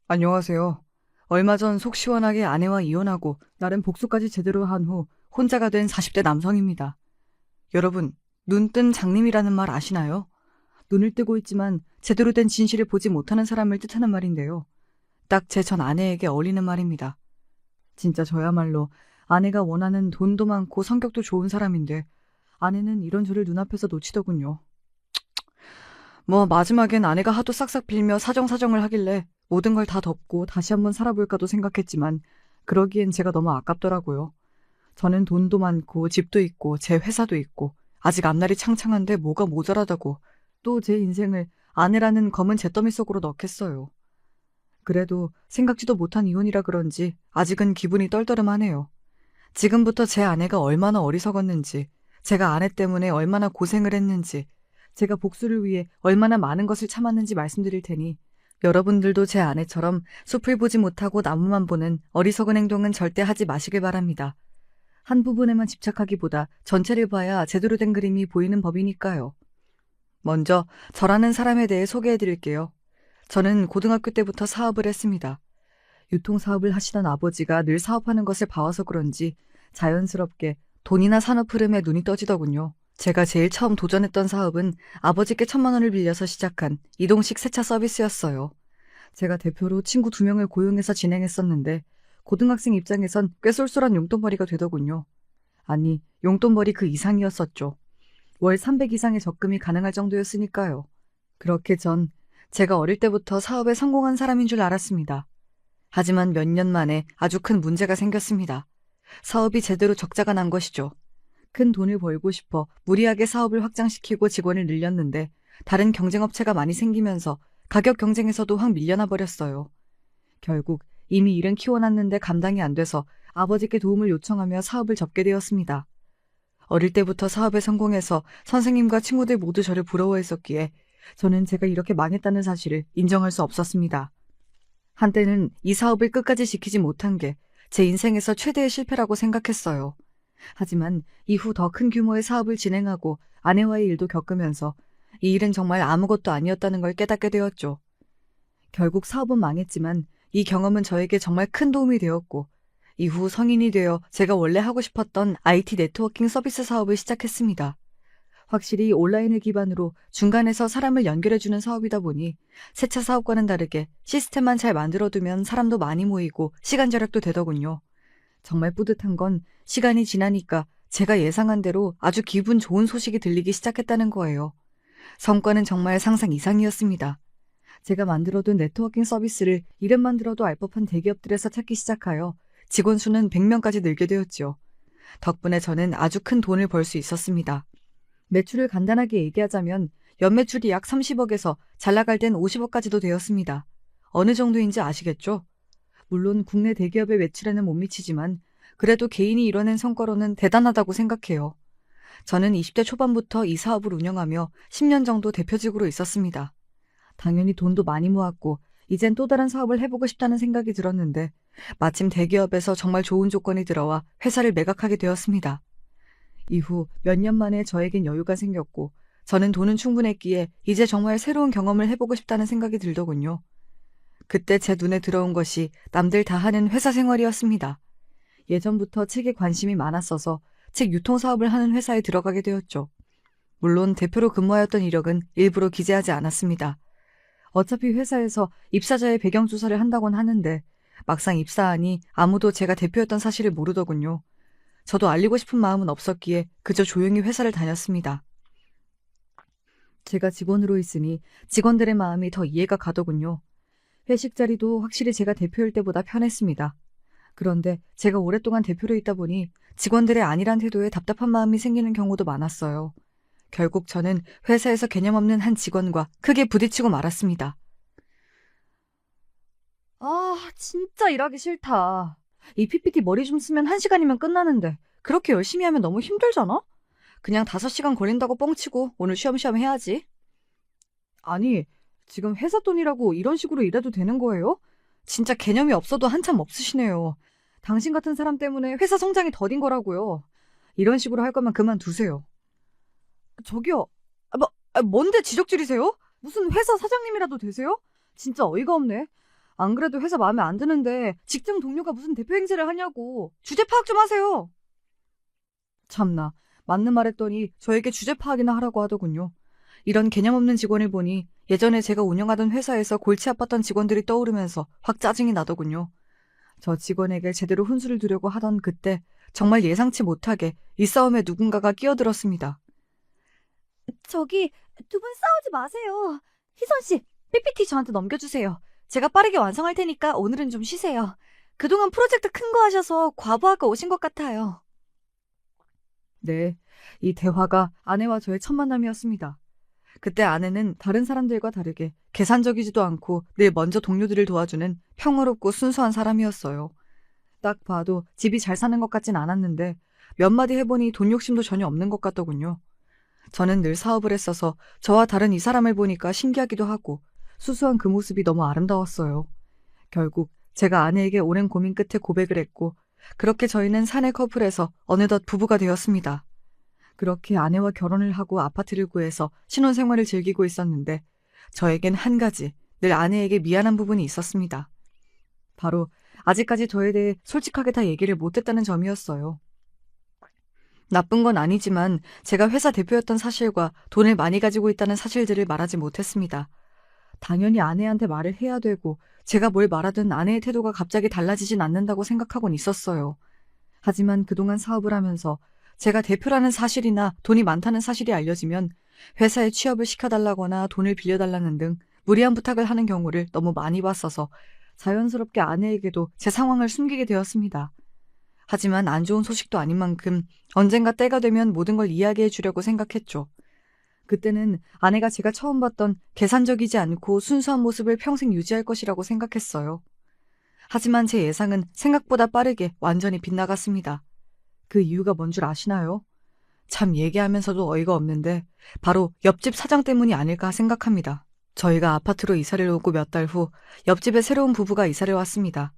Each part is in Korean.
안녕하세요. 얼마 전 속 시원하게 아내와 이혼하고 나름 복수까지 제대로 한 후 혼자가 된 40대 남성입니다. 여러분, 눈 뜬 장님이라는 말 아시나요? 눈을 뜨고 있지만 제대로 된 진실을 보지 못하는 사람을 뜻하는 말인데요. 딱 제 전 아내에게 어울리는 말입니다. 진짜 저야말로 아내가 원하는 돈도 많고 성격도 좋은 사람인데 아내는 이런 저를 눈앞에서 놓치더군요. 뭐 마지막엔 아내가 하도 싹싹 빌며 사정사정을 하길래 모든 걸 다 덮고 다시 한번 살아볼까도 생각했지만 그러기엔 제가 너무 아깝더라고요. 저는 돈도 많고 집도 있고 제 회사도 있고 아직 앞날이 창창한데 뭐가 모자라다고 또 제 인생을 아내라는 검은 잿더미 속으로 넣겠어요. 그래도 생각지도 못한 이혼이라 그런지 아직은 기분이 떨떠름하네요. 지금부터 제 아내가 얼마나 어리석었는지, 제가 아내 때문에 얼마나 고생을 했는지, 제가 복수를 위해 얼마나 많은 것을 참았는지 말씀드릴 테니 여러분들도 제 아내처럼 숲을 보지 못하고 나무만 보는 어리석은 행동은 절대 하지 마시길 바랍니다. 한 부분에만 집착하기보다 전체를 봐야 제대로 된 그림이 보이는 법이니까요. 먼저 저라는 사람에 대해 소개해드릴게요. 저는 고등학교 때부터 사업을 했습니다. 유통사업을 하시던 아버지가 늘 사업하는 것을 봐와서 그런지 자연스럽게 돈이나 산업 흐름에 눈이 떠지더군요. 제가 제일 처음 도전했던 사업은 아버지께 1,000만 원을 빌려서 시작한 이동식 세차 서비스였어요. 제가 대표로 친구 2명을 고용해서 진행했었는데 고등학생 입장에선 꽤 쏠쏠한 용돈벌이가 되더군요. 아니, 용돈벌이 그 이상이었었죠. 월 300 이상의 적금이 가능할 정도였으니까요. 그렇게 제가 어릴 때부터 사업에 성공한 사람인 줄 알았습니다. 하지만 몇 년 만에 아주 큰 문제가 생겼습니다. 사업이 제대로 적자가 난 것이죠. 큰 돈을 벌고 싶어 무리하게 사업을 확장시키고 직원을 늘렸는데 다른 경쟁업체가 많이 생기면서 가격 경쟁에서도 확 밀려나 버렸어요. 결국 이미 일은 키워놨는데 감당이 안 돼서 아버지께 도움을 요청하며 사업을 접게 되었습니다. 어릴 때부터 사업에 성공해서 선생님과 친구들 모두 저를 부러워했었기에 저는 제가 이렇게 망했다는 사실을 인정할 수 없었습니다. 한때는 이 사업을 끝까지 지키지 못한 게 제 인생에서 최대의 실패라고 생각했어요. 하지만 이후 더 큰 규모의 사업을 진행하고 아내와의 일도 겪으면서 이 일은 정말 아무것도 아니었다는 걸 깨닫게 되었죠. 결국 사업은 망했지만 이 경험은 저에게 정말 큰 도움이 되었고 이후 성인이 되어 제가 원래 하고 싶었던 IT 네트워킹 서비스 사업을 시작했습니다. 확실히 온라인을 기반으로 중간에서 사람을 연결해주는 사업이다 보니 세차 사업과는 다르게 시스템만 잘 만들어두면 사람도 많이 모이고 시간 절약도 되더군요. 정말 뿌듯한 건 시간이 지나니까 제가 예상한 대로 아주 기분 좋은 소식이 들리기 시작했다는 거예요. 성과는 정말 상상 이상이었습니다. 제가 만들어둔 네트워킹 서비스를 이름만 들어도 알 법한 대기업들에서 찾기 시작하여 직원 수는 100명까지 늘게 되었죠. 덕분에 저는 아주 큰 돈을 벌 수 있었습니다. 매출을 간단하게 얘기하자면 연매출이 약 30억에서 잘 나갈 땐 50억까지도 되었습니다. 어느 정도인지 아시겠죠? 물론 국내 대기업의 매출에는 못 미치지만 그래도 개인이 이뤄낸 성과로는 대단하다고 생각해요. 저는 20대 초반부터 이 사업을 운영하며 10년 정도 대표직으로 있었습니다. 당연히 돈도 많이 모았고 이젠 또 다른 사업을 해보고 싶다는 생각이 들었는데 마침 대기업에서 정말 좋은 조건이 들어와 회사를 매각하게 되었습니다. 이후 몇 년 만에 저에겐 여유가 생겼고 저는 돈은 충분했기에 이제 정말 새로운 경험을 해보고 싶다는 생각이 들더군요. 그때 제 눈에 들어온 것이 남들 다 하는 회사 생활이었습니다. 예전부터 책에 관심이 많았어서 책 유통사업을 하는 회사에 들어가게 되었죠. 물론 대표로 근무하였던 이력은 일부러 기재하지 않았습니다. 어차피 회사에서 입사자의 배경조사를 한다곤 하는데 막상 입사하니 아무도 제가 대표였던 사실을 모르더군요. 저도 알리고 싶은 마음은 없었기에 그저 조용히 회사를 다녔습니다. 제가 직원으로 있으니 직원들의 마음이 더 이해가 가더군요. 회식 자리도 확실히 제가 대표일 때보다 편했습니다. 그런데 제가 오랫동안 대표로 있다 보니 직원들의 안일한 태도에 답답한 마음이 생기는 경우도 많았어요. 결국 저는 회사에서 개념 없는 한 직원과 크게 부딪히고 말았습니다. 아, 진짜 일하기 싫다. 이 PPT 머리 좀 쓰면 1시간이면 끝나는데 그렇게 열심히 하면 너무 힘들잖아? 그냥 5시간 걸린다고 뻥치고 오늘 쉬엄쉬엄 해야지. 아니, 지금 회사 돈이라고 이런 식으로 일해도 되는 거예요? 진짜 개념이 없어도 한참 없으시네요. 당신 같은 사람 때문에 회사 성장이 더딘 거라고요. 이런 식으로 할 거면 그만두세요. 저기요. 뭔데 지적질이세요? 무슨 회사 사장님이라도 되세요? 진짜 어이가 없네. 안 그래도 회사 마음에 안 드는데 직장 동료가 무슨 대표 행세를 하냐고. 주제 파악 좀 하세요. 참나, 맞는 말 했더니 저에게 주제 파악이나 하라고 하더군요. 이런 개념 없는 직원을 보니 예전에 제가 운영하던 회사에서 골치 아팠던 직원들이 떠오르면서 확 짜증이 나더군요. 저 직원에게 제대로 훈수를 두려고 하던 그때 정말 예상치 못하게 이 싸움에 누군가가 끼어들었습니다. 저기, 두 분 싸우지 마세요. 희선 씨, PPT 저한테 넘겨주세요. 제가 빠르게 완성할 테니까 오늘은 좀 쉬세요. 그동안 프로젝트 큰 거 하셔서 과부하가 오신 것 같아요. 네, 이 대화가 아내와 저의 첫 만남이었습니다. 그때 아내는 다른 사람들과 다르게 계산적이지도 않고 늘 먼저 동료들을 도와주는 평화롭고 순수한 사람이었어요. 딱 봐도 집이 잘 사는 것 같진 않았는데 몇 마디 해보니 돈 욕심도 전혀 없는 것 같더군요. 저는 늘 사업을 했어서 저와 다른 이 사람을 보니까 신기하기도 하고 수수한 그 모습이 너무 아름다웠어요. 결국 제가 아내에게 오랜 고민 끝에 고백을 했고 그렇게 저희는 사내 커플에서 어느덧 부부가 되었습니다. 그렇게 아내와 결혼을 하고 아파트를 구해서 신혼생활을 즐기고 있었는데 저에겐 한 가지 늘 아내에게 미안한 부분이 있었습니다. 바로 아직까지 저에 대해 솔직하게 다 얘기를 못했다는 점이었어요. 나쁜 건 아니지만 제가 회사 대표였던 사실과 돈을 많이 가지고 있다는 사실들을 말하지 못했습니다. 당연히 아내한테 말을 해야 되고 제가 뭘 말하든 아내의 태도가 갑자기 달라지진 않는다고 생각하곤 있었어요. 하지만 그동안 사업을 하면서 제가 대표라는 사실이나 돈이 많다는 사실이 알려지면 회사에 취업을 시켜달라거나 돈을 빌려달라는 등 무리한 부탁을 하는 경우를 너무 많이 봤어서 자연스럽게 아내에게도 제 상황을 숨기게 되었습니다. 하지만 안 좋은 소식도 아닌 만큼 언젠가 때가 되면 모든 걸 이야기해 주려고 생각했죠. 그때는 아내가 제가 처음 봤던 계산적이지 않고 순수한 모습을 평생 유지할 것이라고 생각했어요. 하지만 제 예상은 생각보다 빠르게 완전히 빗나갔습니다. 그 이유가 뭔 줄 아시나요? 참 얘기하면서도 어이가 없는데 바로 옆집 사장 때문이 아닐까 생각합니다. 저희가 아파트로 이사를 오고 몇 달 후 옆집에 새로운 부부가 이사를 왔습니다.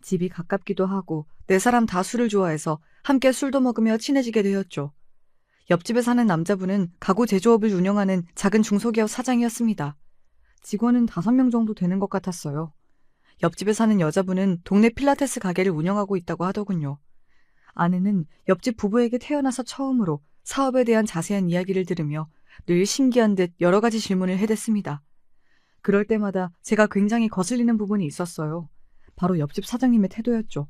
집이 가깝기도 하고 네 사람 다 술을 좋아해서 함께 술도 먹으며 친해지게 되었죠. 옆집에 사는 남자분은 가구 제조업을 운영하는 작은 중소기업 사장이었습니다. 직원은 5명 정도 되는 것 같았어요. 옆집에 사는 여자분은 동네 필라테스 가게를 운영하고 있다고 하더군요. 아내는 옆집 부부에게 태어나서 처음으로 사업에 대한 자세한 이야기를 들으며 늘 신기한 듯 여러 가지 질문을 해댔습니다. 그럴 때마다 제가 굉장히 거슬리는 부분이 있었어요. 바로 옆집 사장님의 태도였죠.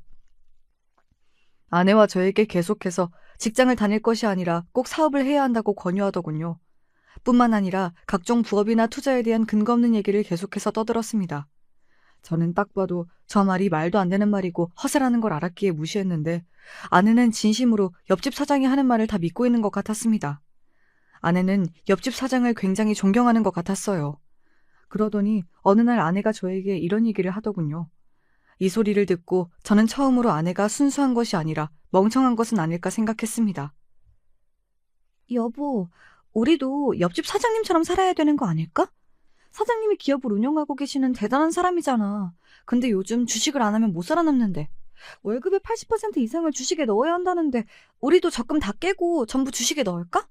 아내와 저에게 계속해서 직장을 다닐 것이 아니라 꼭 사업을 해야 한다고 권유하더군요. 뿐만 아니라 각종 부업이나 투자에 대한 근거 없는 얘기를 계속해서 떠들었습니다. 저는 딱 봐도 저 말이 말도 안 되는 말이고 허세라는 걸 알았기에 무시했는데 아내는 진심으로 옆집 사장이 하는 말을 다 믿고 있는 것 같았습니다. 아내는 옆집 사장을 굉장히 존경하는 것 같았어요. 그러더니 어느 날 아내가 저에게 이런 얘기를 하더군요. 이 소리를 듣고 저는 처음으로 아내가 순수한 것이 아니라 멍청한 것은 아닐까 생각했습니다. 여보, 우리도 옆집 사장님처럼 살아야 되는 거 아닐까? 사장님이 기업을 운영하고 계시는 대단한 사람이잖아. 근데 요즘 주식을 안 하면 못 살아남는데. 월급의 80% 이상을 주식에 넣어야 한다는데 우리도 적금 다 깨고 전부 주식에 넣을까?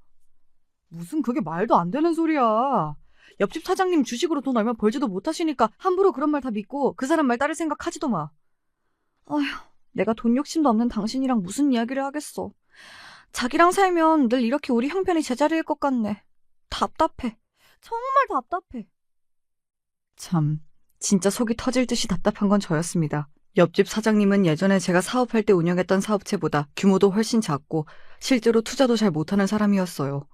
무슨 그게 말도 안 되는 소리야. 옆집 사장님 주식으로 돈 얼마 벌지도 못하시니까 함부로 그런 말 다 믿고 그 사람 말 따를 생각하지도 마. 아휴, 내가 돈 욕심도 없는 당신이랑 무슨 이야기를 하겠어. 자기랑 살면 늘 이렇게 우리 형편이 제자리일 것 같네. 답답해. 정말 답답해. 참, 진짜 속이 터질 듯이 답답한 건 저였습니다. 옆집 사장님은 예전에 제가 사업할 때 운영했던 사업체보다 규모도 훨씬 작고 실제로 투자도 잘 못하는 사람이었어요.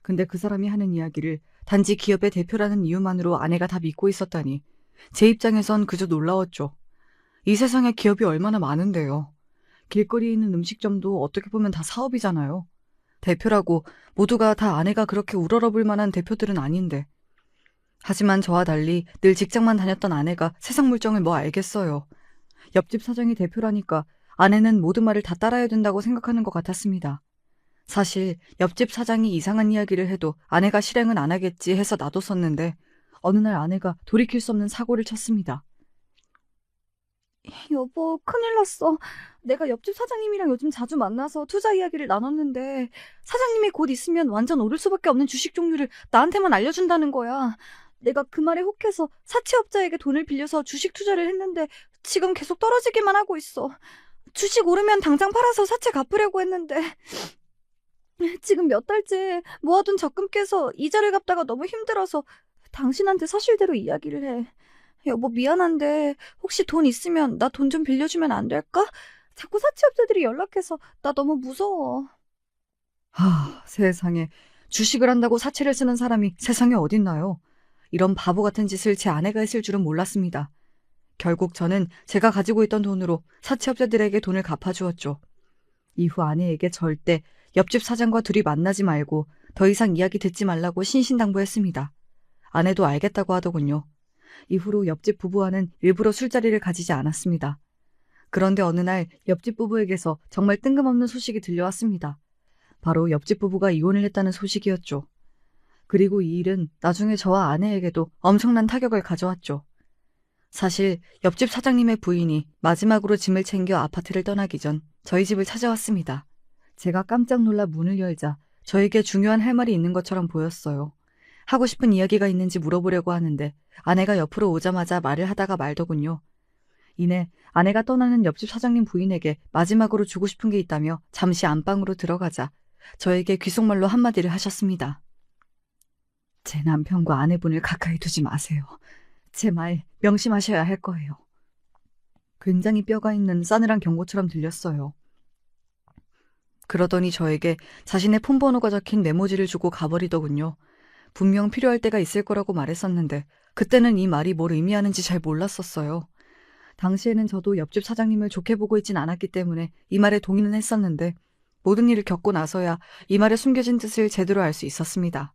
근데 그 사람이 하는 이야기를 단지 기업의 대표라는 이유만으로 아내가 다 믿고 있었다니 제 입장에선 그저 놀라웠죠. 이 세상에 기업이 얼마나 많은데요. 길거리에 있는 음식점도 어떻게 보면 다 사업이잖아요. 대표라고 모두가 다 아내가 그렇게 우러러볼 만한 대표들은 아닌데. 하지만 저와 달리 늘 직장만 다녔던 아내가 세상 물정을 뭐 알겠어요. 옆집 사장이 대표라니까 아내는 모든 말을 다 따라야 된다고 생각하는 것 같았습니다. 사실 옆집 사장이 이상한 이야기를 해도 아내가 실행은 안 하겠지 해서 놔뒀었는데 어느 날 아내가 돌이킬 수 없는 사고를 쳤습니다. 여보, 큰일 났어. 내가 옆집 사장님이랑 요즘 자주 만나서 투자 이야기를 나눴는데 사장님이 곧 있으면 완전 오를 수밖에 없는 주식 종류를 나한테만 알려준다는 거야. 내가 그 말에 혹해서 사채업자에게 돈을 빌려서 주식 투자를 했는데 지금 계속 떨어지기만 하고 있어. 주식 오르면 당장 팔아서 사채 갚으려고 했는데 지금 몇 달째 모아둔 적금 깨서 이자를 갚다가 너무 힘들어서 당신한테 사실대로 이야기를 해. 여보, 미안한데 혹시 돈 있으면 나 돈 좀 빌려주면 안 될까? 자꾸 사채업자들이 연락해서 나 너무 무서워. 세상에. 주식을 한다고 사채를 쓰는 사람이 세상에 어딨나요? 이런 바보 같은 짓을 제 아내가 했을 줄은 몰랐습니다. 결국 저는 제가 가지고 있던 돈으로 사채업자들에게 돈을 갚아주었죠. 이후 아내에게 절대 옆집 사장과 둘이 만나지 말고 더 이상 이야기 듣지 말라고 신신당부했습니다. 아내도 알겠다고 하더군요. 이후로 옆집 부부와는 일부러 술자리를 가지지 않았습니다. 그런데 어느 날 옆집 부부에게서 정말 뜬금없는 소식이 들려왔습니다. 바로 옆집 부부가 이혼을 했다는 소식이었죠. 그리고 이 일은 나중에 저와 아내에게도 엄청난 타격을 가져왔죠. 사실 옆집 사장님의 부인이 마지막으로 짐을 챙겨 아파트를 떠나기 전 저희 집을 찾아왔습니다. 제가 깜짝 놀라 문을 열자 저에게 중요한 할 말이 있는 것처럼 보였어요. 하고 싶은 이야기가 있는지 물어보려고 하는데 아내가 옆으로 오자마자 말을 하다가 말더군요. 이내 아내가 떠나는 옆집 사장님 부인에게 마지막으로 주고 싶은 게 있다며 잠시 안방으로 들어가자 저에게 귓속말로 한마디를 하셨습니다. 제 남편과 아내분을 가까이 두지 마세요. 제 말 명심하셔야 할 거예요. 굉장히 뼈가 있는 싸늘한 경고처럼 들렸어요. 그러더니 저에게 자신의 폰번호가 적힌 메모지를 주고 가버리더군요. 분명 필요할 때가 있을 거라고 말했었는데 그때는 이 말이 뭘 의미하는지 잘 몰랐었어요. 당시에는 저도 옆집 사장님을 좋게 보고 있진 않았기 때문에 이 말에 동의는 했었는데 모든 일을 겪고 나서야 이 말에 숨겨진 뜻을 제대로 알 수 있었습니다.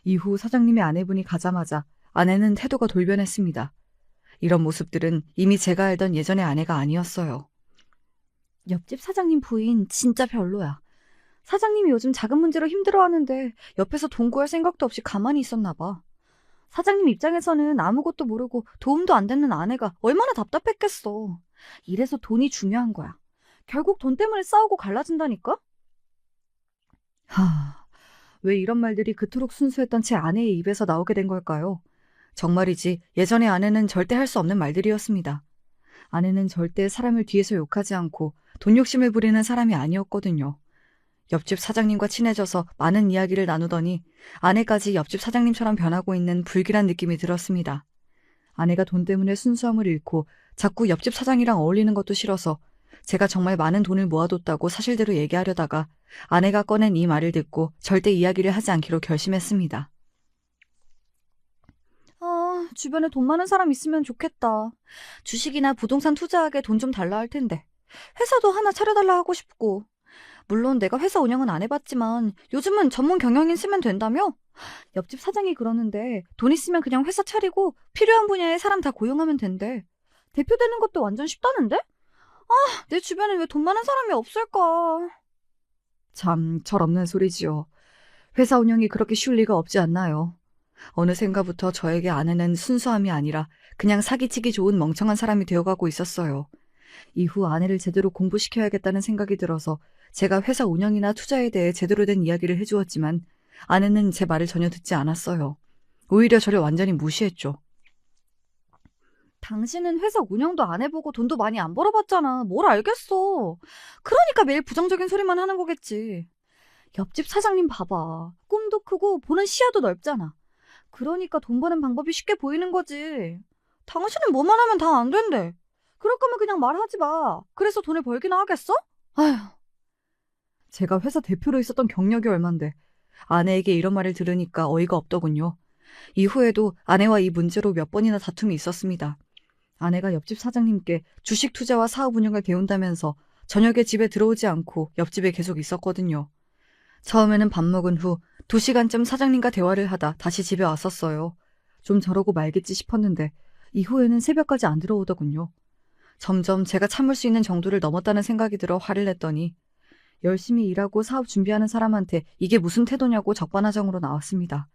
이후 사장님의 아내분이 가자마자 아내는 태도가 돌변했습니다. 이런 모습들은 이미 제가 알던 예전의 아내가 아니었어요. 옆집 사장님 부인 진짜 별로야. 사장님이 요즘 자금 문제로 힘들어하는데 옆에서 돈 구할 생각도 없이 가만히 있었나 봐. 사장님 입장에서는 아무것도 모르고 도움도 안 되는 아내가 얼마나 답답했겠어. 이래서 돈이 중요한 거야. 결국 돈 때문에 싸우고 갈라진다니까? 왜 이런 말들이 그토록 순수했던 제 아내의 입에서 나오게 된 걸까요? 정말이지 예전의 아내는 절대 할 수 없는 말들이었습니다. 아내는 절대 사람을 뒤에서 욕하지 않고 돈 욕심을 부리는 사람이 아니었거든요. 옆집 사장님과 친해져서 많은 이야기를 나누더니 아내까지 옆집 사장님처럼 변하고 있는 불길한 느낌이 들었습니다. 아내가 돈 때문에 순수함을 잃고 자꾸 옆집 사장이랑 어울리는 것도 싫어서 제가 정말 많은 돈을 모아뒀다고 사실대로 얘기하려다가 아내가 꺼낸 이 말을 듣고 절대 이야기를 하지 않기로 결심했습니다. 주변에 돈 많은 사람 있으면 좋겠다. 주식이나 부동산 투자하게 돈 좀 달라 할 텐데. 회사도 하나 차려달라 하고 싶고. 물론 내가 회사 운영은 안 해봤지만 요즘은 전문 경영인 쓰면 된다며? 옆집 사장이 그러는데 돈 있으면 그냥 회사 차리고 필요한 분야에 사람 다 고용하면 된대. 대표 되는 것도 완전 쉽다는데? 내 주변에 왜 돈 많은 사람이 없을까? 참 철없는 소리지요. 회사 운영이 그렇게 쉬울 리가 없지 않나요? 어느샌가부터 저에게 아내는 순수함이 아니라 그냥 사기치기 좋은 멍청한 사람이 되어가고 있었어요. 이후 아내를 제대로 공부시켜야겠다는 생각이 들어서 제가 회사 운영이나 투자에 대해 제대로 된 이야기를 해주었지만 아내는 제 말을 전혀 듣지 않았어요. 오히려 저를 완전히 무시했죠. 당신은 회사 운영도 안 해보고 돈도 많이 안 벌어봤잖아. 뭘 알겠어. 그러니까 매일 부정적인 소리만 하는 거겠지. 옆집 사장님 봐봐. 꿈도 크고 보는 시야도 넓잖아. 그러니까 돈 버는 방법이 쉽게 보이는 거지. 당신은 뭐만 하면 다 안 된대. 그럴 거면 그냥 말하지 마. 그래서 돈을 벌기나 하겠어? 아휴. 제가 회사 대표로 있었던 경력이 얼만데 아내에게 이런 말을 들으니까 어이가 없더군요. 이후에도 아내와 이 문제로 몇 번이나 다툼이 있었습니다. 아내가 옆집 사장님께 주식 투자와 사업 운영을 배운다면서 저녁에 집에 들어오지 않고 옆집에 계속 있었거든요. 처음에는 밥 먹은 후 2시간쯤 사장님과 대화를 하다 다시 집에 왔었어요. 좀 저러고 말겠지 싶었는데 이후에는 새벽까지 안 들어오더군요. 점점 제가 참을 수 있는 정도를 넘었다는 생각이 들어 화를 냈더니 열심히 일하고 사업 준비하는 사람한테 이게 무슨 태도냐고 적반하장으로 나왔습니다.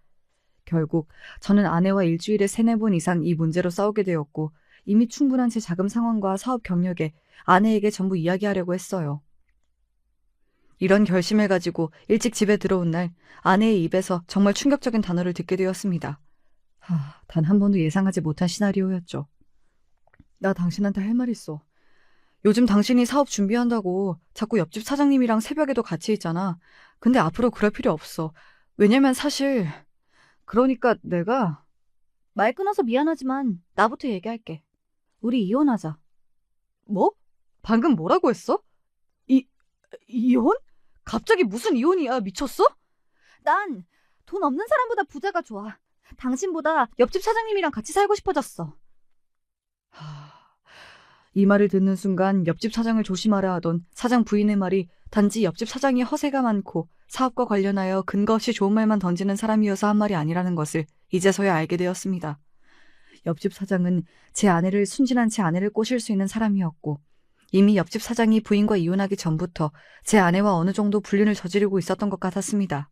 결국 저는 아내와 일주일에 3-4번 이상 이 문제로 싸우게 되었고 이미 충분한 제 자금 상황과 사업 경력에 아내에게 전부 이야기하려고 했어요. 이런 결심을 가지고 일찍 집에 들어온 날 아내의 입에서 정말 충격적인 단어를 듣게 되었습니다. 단 한 번도 예상하지 못한 시나리오였죠. 나 당신한테 할 말 있어. 요즘 당신이 사업 준비한다고 자꾸 옆집 사장님이랑 새벽에도 같이 있잖아. 근데 앞으로 그럴 필요 없어. 왜냐면 사실 그러니까 내가 말 끊어서 미안하지만 나부터 얘기할게. 우리 이혼하자. 뭐? 방금 뭐라고 했어? 이혼? 갑자기 무슨 이혼이야? 미쳤어? 난 돈 없는 사람보다 부자가 좋아. 당신보다 옆집 사장님이랑 같이 살고 싶어졌어. 이 말을 듣는 순간 옆집 사장을 조심하라 하던 사장 부인의 말이 단지 옆집 사장이 허세가 많고 사업과 관련하여 근거 없이 좋은 말만 던지는 사람이어서 한 말이 아니라는 것을 이제서야 알게 되었습니다. 옆집 사장은 제 아내를 순진한 제 아내를 꼬실 수 있는 사람이었고 이미 옆집 사장이 부인과 이혼하기 전부터 제 아내와 어느 정도 불륜을 저지르고 있었던 것 같았습니다.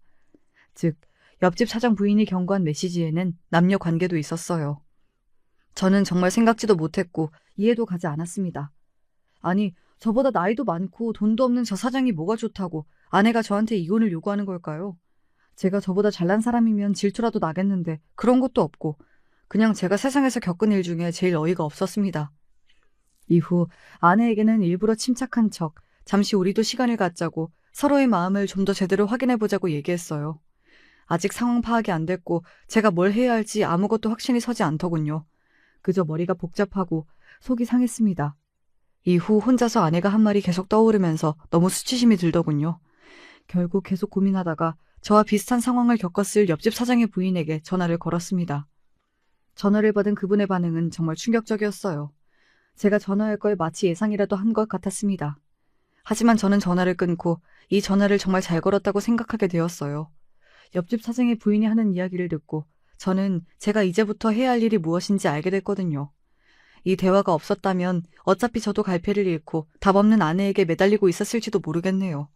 즉, 옆집 사장 부인이 경고한 메시지에는 남녀 관계도 있었어요. 저는 정말 생각지도 못했고 이해도 가지 않았습니다. 아니, 저보다 나이도 많고 돈도 없는 저 사장이 뭐가 좋다고 아내가 저한테 이혼을 요구하는 걸까요? 제가 저보다 잘난 사람이면 질투라도 나겠는데 그런 것도 없고 그냥 제가 세상에서 겪은 일 중에 제일 어이가 없었습니다. 이후 아내에게는 일부러 침착한 척 잠시 우리도 시간을 갖자고 서로의 마음을 좀 더 제대로 확인해보자고 얘기했어요. 아직 상황 파악이 안 됐고 제가 뭘 해야 할지 아무것도 확신이 서지 않더군요. 그저 머리가 복잡하고 속이 상했습니다. 이후 혼자서 아내가 한 말이 계속 떠오르면서 너무 수치심이 들더군요. 결국 계속 고민하다가 저와 비슷한 상황을 겪었을 옆집 사장의 부인에게 전화를 걸었습니다. 전화를 받은 그분의 반응은 정말 충격적이었어요. 제가 전화할 걸 마치 예상이라도 한 것 같았습니다. 하지만 저는 전화를 끊고 이 전화를 정말 잘 걸었다고 생각하게 되었어요. 옆집 사장의 부인이 하는 이야기를 듣고 저는 제가 이제부터 해야 할 일이 무엇인지 알게 됐거든요. 이 대화가 없었다면 어차피 저도 갈피를 잃고 답 없는 아내에게 매달리고 있었을지도 모르겠네요.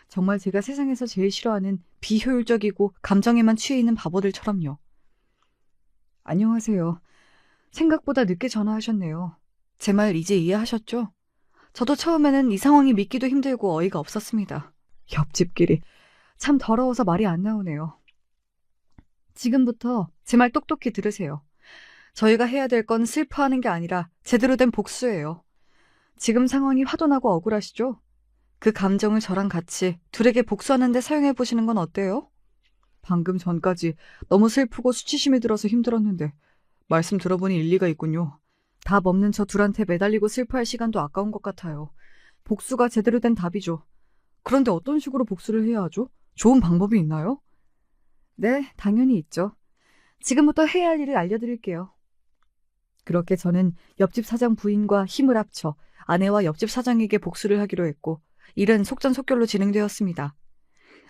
정말 제가 세상에서 제일 싫어하는 비효율적이고 감정에만 취해 있는 바보들처럼요. 안녕하세요. 생각보다 늦게 전화하셨네요. 제 말 이제 이해하셨죠? 저도 처음에는 이 상황이 믿기도 힘들고 어이가 없었습니다. 옆집끼리 참 더러워서 말이 안 나오네요. 지금부터 제 말 똑똑히 들으세요. 저희가 해야 될 건 슬퍼하는 게 아니라 제대로 된 복수예요. 지금 상황이 화도나고 억울하시죠? 그 감정을 저랑 같이 둘에게 복수하는 데 사용해 보시는 건 어때요? 방금 전까지 너무 슬프고 수치심이 들어서 힘들었는데 말씀 들어보니 일리가 있군요. 답 없는 저 둘한테 매달리고 슬퍼할 시간도 아까운 것 같아요. 복수가 제대로 된 답이죠. 그런데 어떤 식으로 복수를 해야 하죠? 좋은 방법이 있나요? 네, 당연히 있죠. 지금부터 해야 할 일을 알려드릴게요. 그렇게 저는 옆집 사장 부인과 힘을 합쳐 아내와 옆집 사장에게 복수를 하기로 했고 일은 속전속결로 진행되었습니다.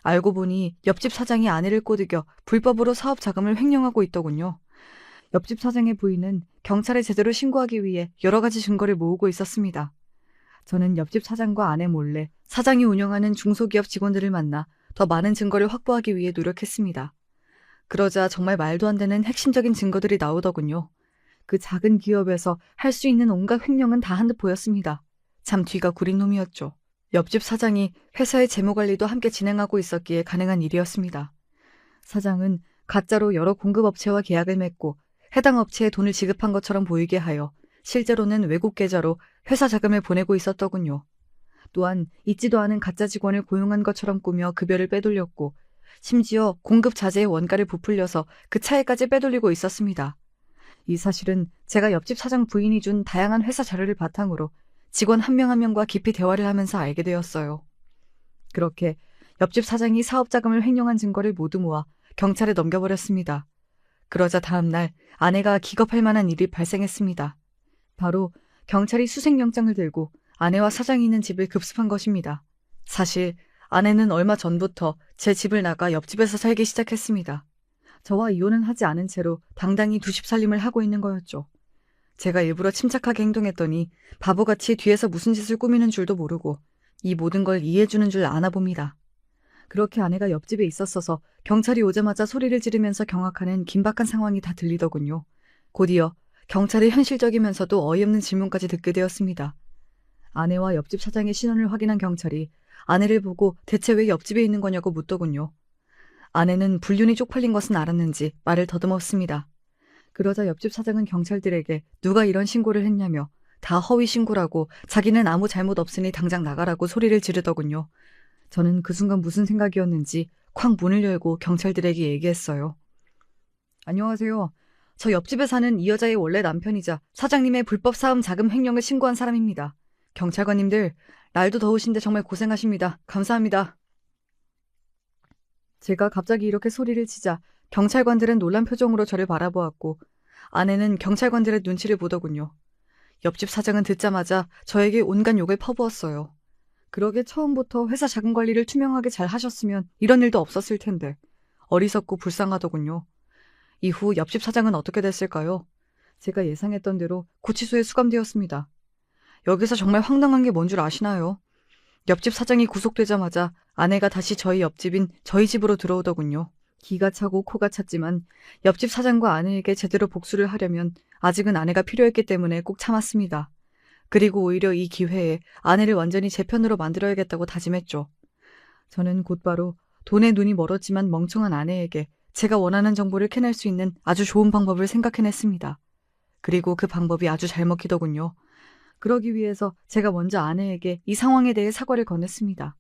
알고 보니 옆집 사장이 아내를 꼬드겨 불법으로 사업 자금을 횡령하고 있더군요. 옆집 사장의 부인은 경찰에 제대로 신고하기 위해 여러 가지 증거를 모으고 있었습니다. 저는 옆집 사장과 아내 몰래 사장이 운영하는 중소기업 직원들을 만나 더 많은 증거를 확보하기 위해 노력했습니다. 그러자 정말 말도 안 되는 핵심적인 증거들이 나오더군요. 그 작은 기업에서 할 수 있는 온갖 횡령은 다 한 듯 보였습니다. 참 뒤가 구린 놈이었죠. 옆집 사장이 회사의 재무관리도 함께 진행하고 있었기에 가능한 일이었습니다. 사장은 가짜로 여러 공급업체와 계약을 맺고 해당 업체에 돈을 지급한 것처럼 보이게 하여 실제로는 외국 계좌로 회사 자금을 보내고 있었더군요. 또한 있지도 않은 가짜 직원을 고용한 것처럼 꾸며 급여를 빼돌렸고 심지어 공급 자재의 원가를 부풀려서 그 차이까지 빼돌리고 있었습니다. 이 사실은 제가 옆집 사장 부인이 준 다양한 회사 자료를 바탕으로 직원 한 명 한 명과 깊이 대화를 하면서 알게 되었어요. 그렇게 옆집 사장이 사업 자금을 횡령한 증거를 모두 모아 경찰에 넘겨버렸습니다. 그러자 다음 날 아내가 기겁할 만한 일이 발생했습니다. 바로 경찰이 수색영장을 들고 아내와 사장이 있는 집을 급습한 것입니다. 사실 아내는 얼마 전부터 제 집을 나가 옆집에서 살기 시작했습니다. 저와 이혼은 하지 않은 채로 당당히 두 집 살림을 하고 있는 거였죠. 제가 일부러 침착하게 행동했더니 바보같이 뒤에서 무슨 짓을 꾸미는 줄도 모르고 이 모든 걸 이해해주는 줄 아나 봅니다. 그렇게 아내가 옆집에 있었어서 경찰이 오자마자 소리를 지르면서 경악하는 긴박한 상황이 다 들리더군요. 곧이어 경찰의 현실적이면서도 어이없는 질문까지 듣게 되었습니다. 아내와 옆집 사장의 신원을 확인한 경찰이 아내를 보고 대체 왜 옆집에 있는 거냐고 묻더군요. 아내는 불륜이 쪽팔린 것은 알았는지 말을 더듬었습니다. 그러자 옆집 사장은 경찰들에게 누가 이런 신고를 했냐며 다 허위 신고라고 자기는 아무 잘못 없으니 당장 나가라고 소리를 지르더군요. 저는 그 순간 무슨 생각이었는지 쾅 문을 열고 경찰들에게 얘기했어요. 안녕하세요. 저 옆집에 사는 이 여자의 원래 남편이자 사장님의 불법 사업 자금 횡령을 신고한 사람입니다. 경찰관님들, 날도 더우신데 정말 고생하십니다. 감사합니다. 제가 갑자기 이렇게 소리를 치자 경찰관들은 놀란 표정으로 저를 바라보았고 아내는 경찰관들의 눈치를 보더군요. 옆집 사장은 듣자마자 저에게 온갖 욕을 퍼부었어요. 그러게 처음부터 회사 자금 관리를 투명하게 잘 하셨으면 이런 일도 없었을 텐데 어리석고 불쌍하더군요. 이후 옆집 사장은 어떻게 됐을까요? 제가 예상했던 대로 구치소에 수감되었습니다. 여기서 정말 황당한 게 뭔 줄 아시나요? 옆집 사장이 구속되자마자 아내가 다시 저희 옆집인 저희 집으로 들어오더군요. 기가 차고 코가 찼지만 옆집 사장과 아내에게 제대로 복수를 하려면 아직은 아내가 필요했기 때문에 꼭 참았습니다. 그리고 오히려 이 기회에 아내를 완전히 제 편으로 만들어야겠다고 다짐했죠. 저는 곧바로 돈에 눈이 멀었지만 멍청한 아내에게 제가 원하는 정보를 캐낼 수 있는 아주 좋은 방법을 생각해냈습니다. 그리고 그 방법이 아주 잘 먹히더군요. 그러기 위해서 제가 먼저 아내에게 이 상황에 대해 사과를 건넸습니다.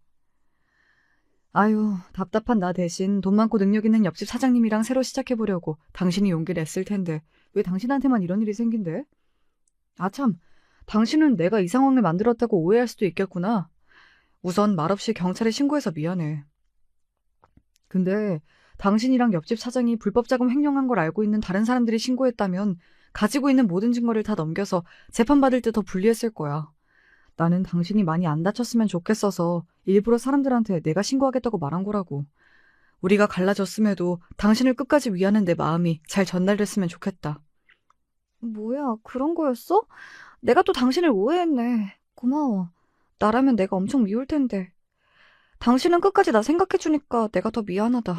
아유, 답답한 나 대신 돈 많고 능력 있는 옆집 사장님이랑 새로 시작해보려고 당신이 용기를 냈을 텐데 왜 당신한테만 이런 일이 생긴대? 아참, 당신은 내가 이 상황을 만들었다고 오해할 수도 있겠구나. 우선 말없이 경찰에 신고해서 미안해. 근데 당신이랑 옆집 사장이 불법 자금 횡령한 걸 알고 있는 다른 사람들이 신고했다면 가지고 있는 모든 증거를 다 넘겨서 재판받을 때 더 불리했을 거야. 나는 당신이 많이 안 다쳤으면 좋겠어서 일부러 사람들한테 내가 신고하겠다고 말한 거라고. 우리가 갈라졌음에도 당신을 끝까지 위하는 내 마음이 잘 전달됐으면 좋겠다. 뭐야, 그런 거였어? 내가 또 당신을 오해했네. 고마워. 나라면 내가 엄청 미울 텐데. 당신은 끝까지 나 생각해주니까 내가 더 미안하다.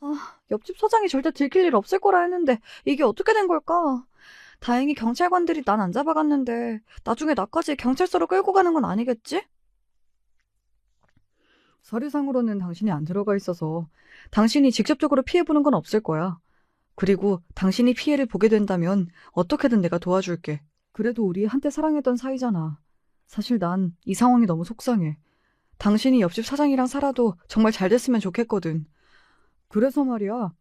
아, 옆집 사장이 절대 들킬 일 없을 거라 했는데 이게 어떻게 된 걸까? 다행히 경찰관들이 난 안 잡아갔는데 나중에 나까지 경찰서로 끌고 가는 건 아니겠지? 서류상으로는 당신이 안 들어가 있어서 당신이 직접적으로 피해보는 건 없을 거야. 그리고 당신이 피해를 보게 된다면 어떻게든 내가 도와줄게. 그래도 우리 한때 사랑했던 사이잖아. 사실 난 이 상황이 너무 속상해. 당신이 옆집 사장이랑 살아도 정말 잘 됐으면 좋겠거든. 그래서 말이야.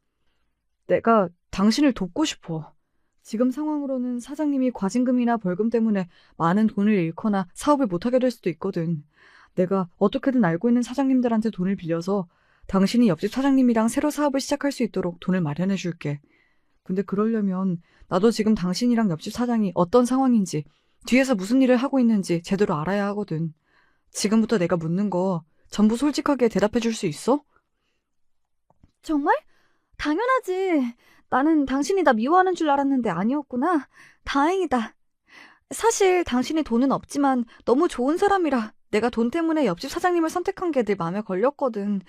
내가 당신을 돕고 싶어. 지금 상황으로는 사장님이 과징금이나 벌금 때문에 많은 돈을 잃거나 사업을 못하게 될 수도 있거든. 내가 어떻게든 알고 있는 사장님들한테 돈을 빌려서 당신이 옆집 사장님이랑 새로 사업을 시작할 수 있도록 돈을 마련해 줄게. 근데 그러려면 나도 지금 당신이랑 옆집 사장이 어떤 상황인지, 뒤에서 무슨 일을 하고 있는지 제대로 알아야 하거든. 지금부터 내가 묻는 거 전부 솔직하게 대답해 줄 수 있어? 정말? 당연하지. 나는 당신이 나 미워하는 줄 알았는데 아니었구나. 다행이다. 사실 당신이 돈은 없지만 너무 좋은 사람이라 내가 돈 때문에 옆집 사장님을 선택한 게 내 마음에 걸렸거든.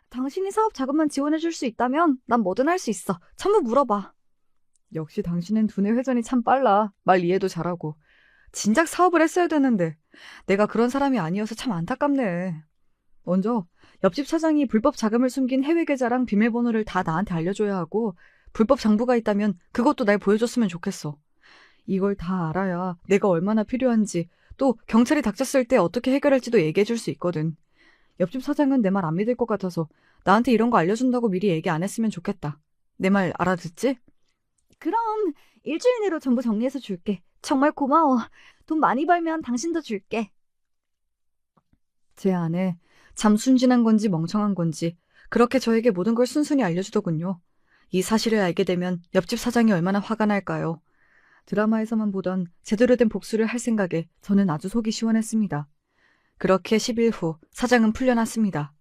당신이 사업 자금만 지원해줄 수 있다면 난 뭐든 할 수 있어. 전부 물어봐. 역시 당신은 두뇌 회전이 참 빨라. 말 이해도 잘하고. 진작 사업을 했어야 되는데 내가 그런 사람이 아니어서 참 안타깝네. 먼저 옆집 사장이 불법 자금을 숨긴 해외 계좌랑 비밀번호를 다 나한테 알려줘야 하고 불법 장부가 있다면 그것도 날 보여줬으면 좋겠어. 이걸 다 알아야 내가 얼마나 필요한지 또 경찰이 닥쳤을 때 어떻게 해결할지도 얘기해줄 수 있거든. 옆집 사장은 내 말 안 믿을 것 같아서 나한테 이런 거 알려준다고 미리 얘기 안 했으면 좋겠다. 내 말 알아듣지? 그럼 일주일 내로 전부 정리해서 줄게. 정말 고마워. 돈 많이 벌면 당신도 줄게. 제 아내 참 순진한 건지 멍청한 건지 그렇게 저에게 모든 걸 순순히 알려주더군요. 이 사실을 알게 되면 옆집 사장이 얼마나 화가 날까요? 드라마에서만 보던 제대로 된 복수를 할 생각에 저는 아주 속이 시원했습니다. 그렇게 10일 후 사장은 풀려났습니다.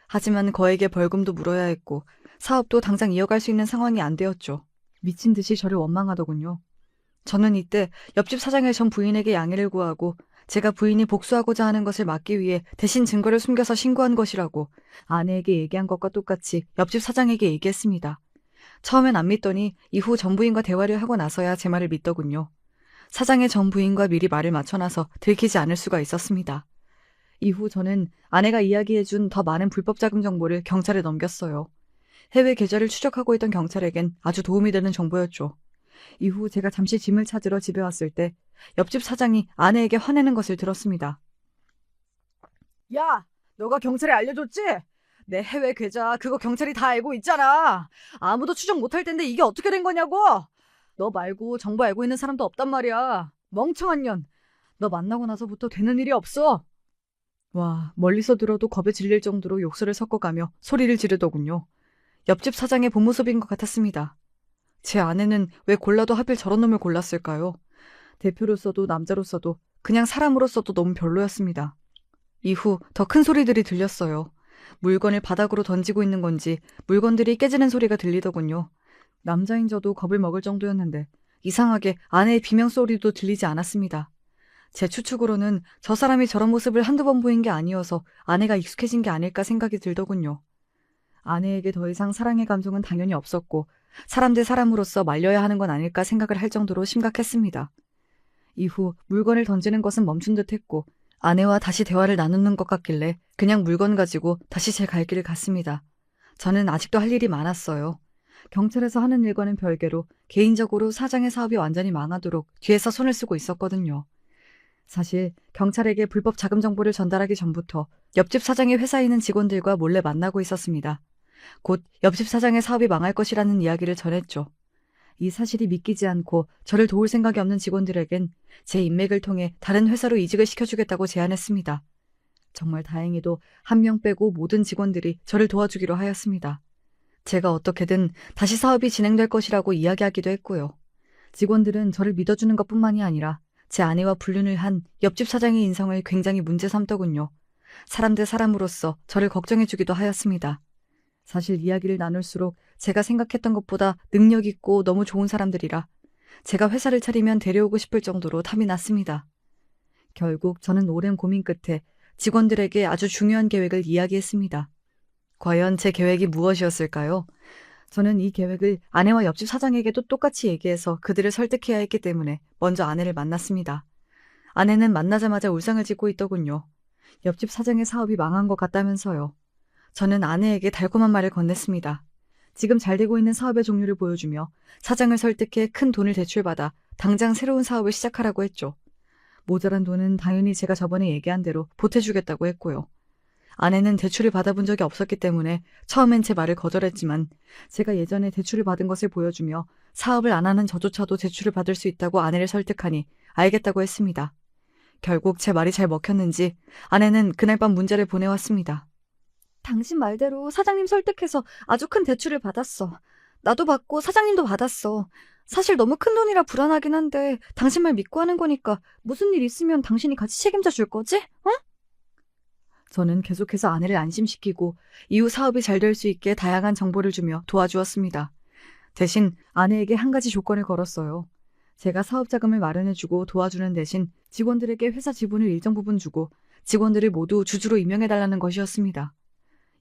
하지만 거액의 벌금도 물어야 했고 사업도 당장 이어갈 수 있는 상황이 안 되었죠. 미친 듯이 저를 원망하더군요. 저는 이때 옆집 사장의 전 부인에게 양해를 구하고 제가 부인이 복수하고자 하는 것을 막기 위해 대신 증거를 숨겨서 신고한 것이라고 아내에게 얘기한 것과 똑같이 옆집 사장에게 얘기했습니다. 처음엔 안 믿더니 이후 전 부인과 대화를 하고 나서야 제 말을 믿더군요. 사장의 전 부인과 미리 말을 맞춰놔서 들키지 않을 수가 있었습니다. 이후 저는 아내가 이야기해준 더 많은 불법 자금 정보를 경찰에 넘겼어요. 해외 계좌를 추적하고 있던 경찰에겐 아주 도움이 되는 정보였죠. 이후 제가 잠시 짐을 찾으러 집에 왔을 때 옆집 사장이 아내에게 화내는 것을 들었습니다. 야, 너가 경찰에 알려줬지? 내 해외 계좌 그거 경찰이 다 알고 있잖아. 아무도 추적 못할 텐데 이게 어떻게 된 거냐고. 너 말고 정보 알고 있는 사람도 없단 말이야. 멍청한 년. 너 만나고 나서부터 되는 일이 없어. 와, 멀리서 들어도 겁에 질릴 정도로 욕설을 섞어가며 소리를 지르더군요. 옆집 사장의 본 모습인 것 같았습니다. 제 아내는 왜 골라도 하필 저런 놈을 골랐을까요? 대표로서도 남자로서도 그냥 사람으로서도 너무 별로였습니다. 이후 더 큰 소리들이 들렸어요. 물건을 바닥으로 던지고 있는 건지 물건들이 깨지는 소리가 들리더군요. 남자인 저도 겁을 먹을 정도였는데 이상하게 아내의 비명소리도 들리지 않았습니다. 제 추측으로는 저 사람이 저런 모습을 한두 번 보인 게 아니어서 아내가 익숙해진 게 아닐까 생각이 들더군요. 아내에게 더 이상 사랑의 감정은 당연히 없었고 사람 대 사람으로서 말려야 하는 건 아닐까 생각을 할 정도로 심각했습니다. 이후 물건을 던지는 것은 멈춘 듯 했고 아내와 다시 대화를 나누는 것 같길래 그냥 물건 가지고 다시 제 갈 길을 갔습니다. 저는 아직도 할 일이 많았어요. 경찰에서 하는 일과는 별개로 개인적으로 사장의 사업이 완전히 망하도록 뒤에서 손을 쓰고 있었거든요. 사실 경찰에게 불법 자금 정보를 전달하기 전부터 옆집 사장의 회사에 있는 직원들과 몰래 만나고 있었습니다. 곧 옆집 사장의 사업이 망할 것이라는 이야기를 전했죠. 이 사실이 믿기지 않고 저를 도울 생각이 없는 직원들에겐 제 인맥을 통해 다른 회사로 이직을 시켜주겠다고 제안했습니다. 정말 다행히도 한 명 빼고 모든 직원들이 저를 도와주기로 하였습니다. 제가 어떻게든 다시 사업이 진행될 것이라고 이야기하기도 했고요. 직원들은 저를 믿어주는 것뿐만이 아니라 제 아내와 불륜을 한 옆집 사장의 인성을 굉장히 문제 삼더군요. 사람 대 사람으로서 저를 걱정해주기도 하였습니다. 사실 이야기를 나눌수록 제가 생각했던 것보다 능력 있고 너무 좋은 사람들이라 제가 회사를 차리면 데려오고 싶을 정도로 탐이 났습니다. 결국 저는 오랜 고민 끝에 직원들에게 아주 중요한 계획을 이야기했습니다. 과연 제 계획이 무엇이었을까요? 저는 이 계획을 아내와 옆집 사장에게도 똑같이 얘기해서 그들을 설득해야 했기 때문에 먼저 아내를 만났습니다. 아내는 만나자마자 울상을 짓고 있더군요. 옆집 사장의 사업이 망한 것 같다면서요. 저는 아내에게 달콤한 말을 건넸습니다. 지금 잘 되고 있는 사업의 종류를 보여주며 사장을 설득해 큰 돈을 대출받아 당장 새로운 사업을 시작하라고 했죠. 모자란 돈은 당연히 제가 저번에 얘기한 대로 보태주겠다고 했고요. 아내는 대출을 받아본 적이 없었기 때문에 처음엔 제 말을 거절했지만 제가 예전에 대출을 받은 것을 보여주며 사업을 안 하는 저조차도 대출을 받을 수 있다고 아내를 설득하니 알겠다고 했습니다. 결국 제 말이 잘 먹혔는지 아내는 그날 밤 문자를 보내왔습니다. 당신 말대로 사장님 설득해서 아주 큰 대출을 받았어. 나도 받고 사장님도 받았어. 사실 너무 큰 돈이라 불안하긴 한데 당신 말 믿고 하는 거니까 무슨 일 있으면 당신이 같이 책임져 줄 거지? 어? 저는 계속해서 아내를 안심시키고 이후 사업이 잘 될 수 있게 다양한 정보를 주며 도와주었습니다. 대신 아내에게 한 가지 조건을 걸었어요. 제가 사업 자금을 마련해주고 도와주는 대신 직원들에게 회사 지분을 일정 부분 주고 직원들을 모두 주주로 임명해달라는 것이었습니다.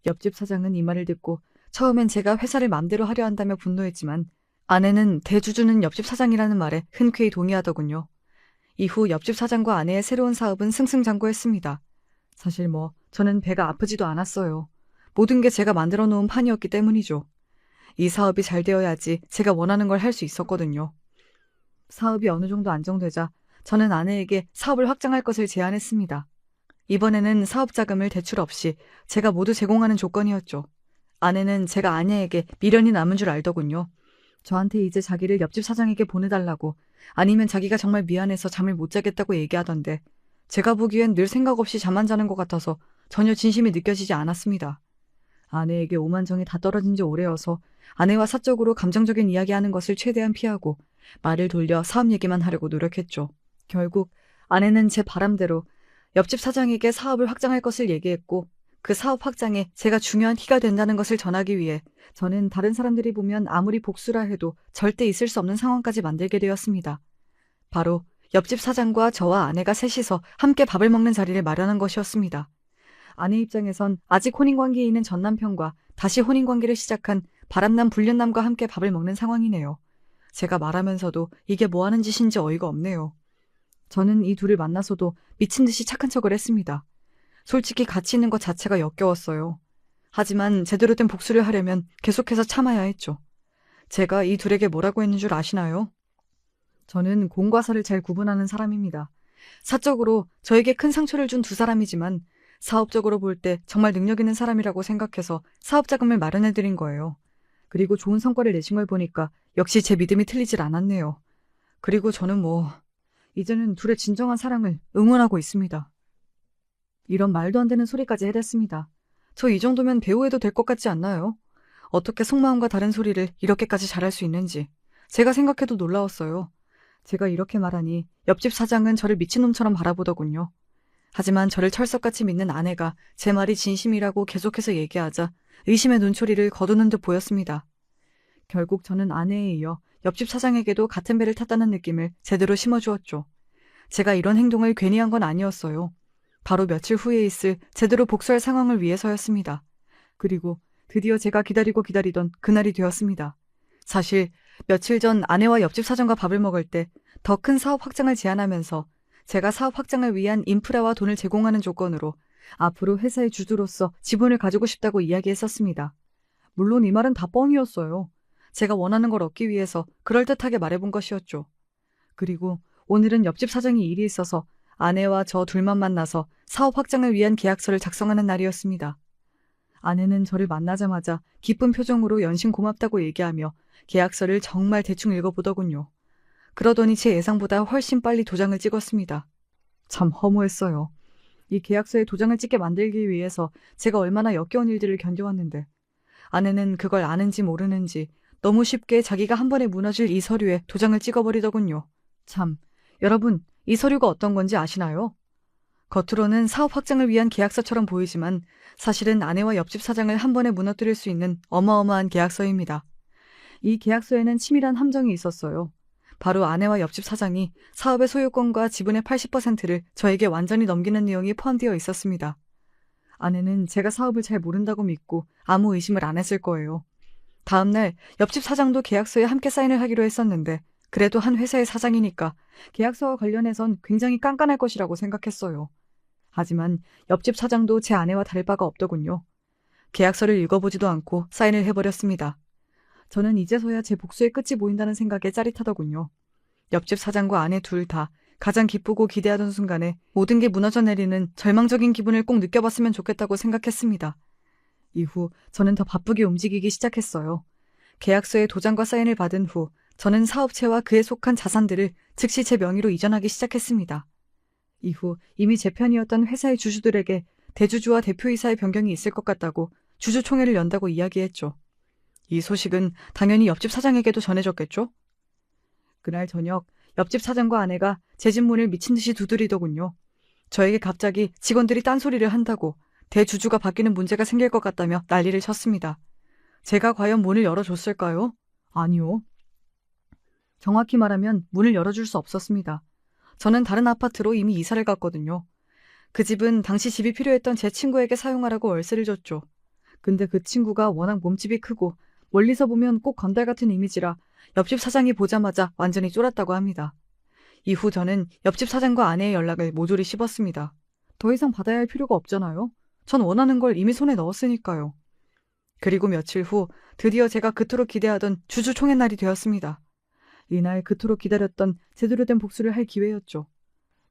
옆집 사장은 이 말을 듣고 처음엔 제가 회사를 맘대로 하려 한다며 분노했지만 아내는 대주주는 옆집 사장이라는 말에 흔쾌히 동의하더군요. 이후 옆집 사장과 아내의 새로운 사업은 승승장구했습니다. 사실 저는 배가 아프지도 않았어요. 모든 게 제가 만들어 놓은 판이었기 때문이죠. 이 사업이 잘 되어야지 제가 원하는 걸 할 수 있었거든요. 사업이 어느 정도 안정되자 저는 아내에게 사업을 확장할 것을 제안했습니다. 이번에는 사업 자금을 대출 없이 제가 모두 제공하는 조건이었죠. 아내는 제가 아내에게 미련이 남은 줄 알더군요. 저한테 이제 자기를 옆집 사장에게 보내달라고 아니면 자기가 정말 미안해서 잠을 못 자겠다고 얘기하던데 제가 보기엔 늘 생각 없이 잠 안 자는 것 같아서 전혀 진심이 느껴지지 않았습니다. 아내에게 오만정이 다 떨어진 지 오래여서 아내와 사적으로 감정적인 이야기하는 것을 최대한 피하고 말을 돌려 사업 얘기만 하려고 노력했죠. 결국 아내는 제 바람대로 옆집 사장에게 사업을 확장할 것을 얘기했고 그 사업 확장에 제가 중요한 키가 된다는 것을 전하기 위해 저는 다른 사람들이 보면 아무리 복수라 해도 절대 있을 수 없는 상황까지 만들게 되었습니다. 바로 옆집 사장과 저와 아내가 셋이서 함께 밥을 먹는 자리를 마련한 것이었습니다. 아내 입장에선 아직 혼인관계에 있는 전 남편과 다시 혼인관계를 시작한 바람남 불륜남과 함께 밥을 먹는 상황이네요. 제가 말하면서도 이게 뭐하는 짓인지 어이가 없네요. 저는 이 둘을 만나서도 미친 듯이 착한 척을 했습니다. 솔직히 같이 있는 것 자체가 역겨웠어요. 하지만 제대로 된 복수를 하려면 계속해서 참아야 했죠. 제가 이 둘에게 뭐라고 했는 줄 아시나요? 저는 공과 사를 잘 구분하는 사람입니다. 사적으로 저에게 큰 상처를 준 두 사람이지만 사업적으로 볼 때 정말 능력 있는 사람이라고 생각해서 사업 자금을 마련해드린 거예요. 그리고 좋은 성과를 내신 걸 보니까 역시 제 믿음이 틀리질 않았네요. 그리고 저는 이제는 둘의 진정한 사랑을 응원하고 있습니다. 이런 말도 안 되는 소리까지 해댔습니다. 저 이 정도면 배우해도 될 것 같지 않나요? 어떻게 속마음과 다른 소리를 이렇게까지 잘할 수 있는지 제가 생각해도 놀라웠어요. 제가 이렇게 말하니 옆집 사장은 저를 미친놈처럼 바라보더군요. 하지만 저를 철석같이 믿는 아내가 제 말이 진심이라고 계속해서 얘기하자 의심의 눈초리를 거두는 듯 보였습니다. 결국 저는 아내에 이어 옆집 사장에게도 같은 배를 탔다는 느낌을 제대로 심어주었죠. 제가 이런 행동을 괜히 한 건 아니었어요. 바로 며칠 후에 있을 제대로 복수할 상황을 위해서였습니다. 그리고 드디어 제가 기다리고 기다리던 그날이 되었습니다. 사실 며칠 전 아내와 옆집 사장과 밥을 먹을 때 더 큰 사업 확장을 제안하면서 제가 사업 확장을 위한 인프라와 돈을 제공하는 조건으로 앞으로 회사의 주주로서 지분을 가지고 싶다고 이야기했었습니다. 물론 이 말은 다 뻥이었어요. 제가 원하는 걸 얻기 위해서 그럴듯하게 말해본 것이었죠. 그리고 오늘은 옆집 사장이 일이 있어서 아내와 저 둘만 만나서 사업 확장을 위한 계약서를 작성하는 날이었습니다. 아내는 저를 만나자마자 기쁜 표정으로 연신 고맙다고 얘기하며 계약서를 정말 대충 읽어보더군요. 그러더니 제 예상보다 훨씬 빨리 도장을 찍었습니다. 참 허무했어요. 이 계약서에 도장을 찍게 만들기 위해서 제가 얼마나 역겨운 일들을 견뎌왔는데 아내는 그걸 아는지 모르는지 너무 쉽게 자기가 한 번에 무너질 이 서류에 도장을 찍어버리더군요. 참, 여러분, 이 서류가 어떤 건지 아시나요? 겉으로는 사업 확장을 위한 계약서처럼 보이지만 사실은 아내와 옆집 사장을 한 번에 무너뜨릴 수 있는 어마어마한 계약서입니다. 이 계약서에는 치밀한 함정이 있었어요. 바로 아내와 옆집 사장이 사업의 소유권과 지분의 80%를 저에게 완전히 넘기는 내용이 포함되어 있었습니다. 아내는 제가 사업을 잘 모른다고 믿고 아무 의심을 안 했을 거예요. 다음날 옆집 사장도 계약서에 함께 사인을 하기로 했었는데 그래도 한 회사의 사장이니까 계약서와 관련해선 굉장히 깐깐할 것이라고 생각했어요. 하지만 옆집 사장도 제 아내와 다를 바가 없더군요. 계약서를 읽어보지도 않고 사인을 해버렸습니다. 저는 이제서야 제 복수의 끝이 보인다는 생각에 짜릿하더군요. 옆집 사장과 아내 둘 다 가장 기쁘고 기대하던 순간에 모든 게 무너져 내리는 절망적인 기분을 꼭 느껴봤으면 좋겠다고 생각했습니다. 이후 저는 더 바쁘게 움직이기 시작했어요. 계약서에 도장과 사인을 받은 후 저는 사업체와 그에 속한 자산들을 즉시 제 명의로 이전하기 시작했습니다. 이후 이미 제 편이었던 회사의 주주들에게 대주주와 대표이사의 변경이 있을 것 같다고 주주총회를 연다고 이야기했죠. 이 소식은 당연히 옆집 사장에게도 전해졌겠죠? 그날 저녁 옆집 사장과 아내가 제 집 문을 미친 듯이 두드리더군요. 저에게 갑자기 직원들이 딴소리를 한다고 대주주가 바뀌는 문제가 생길 것 같다며 난리를 쳤습니다. 제가 과연 문을 열어줬을까요? 아니요. 정확히 말하면 문을 열어줄 수 없었습니다. 저는 다른 아파트로 이미 이사를 갔거든요. 그 집은 당시 집이 필요했던 제 친구에게 사용하라고 월세를 줬죠. 근데 그 친구가 워낙 몸집이 크고 멀리서 보면 꼭 건달 같은 이미지라 옆집 사장이 보자마자 완전히 쫄았다고 합니다. 이후 저는 옆집 사장과 아내의 연락을 모조리 씹었습니다. 더 이상 받아야 할 필요가 없잖아요. 전 원하는 걸 이미 손에 넣었으니까요. 그리고 며칠 후 드디어 제가 그토록 기대하던 주주총회 날이 되었습니다. 이날 그토록 기다렸던 제대로 된 복수를 할 기회였죠.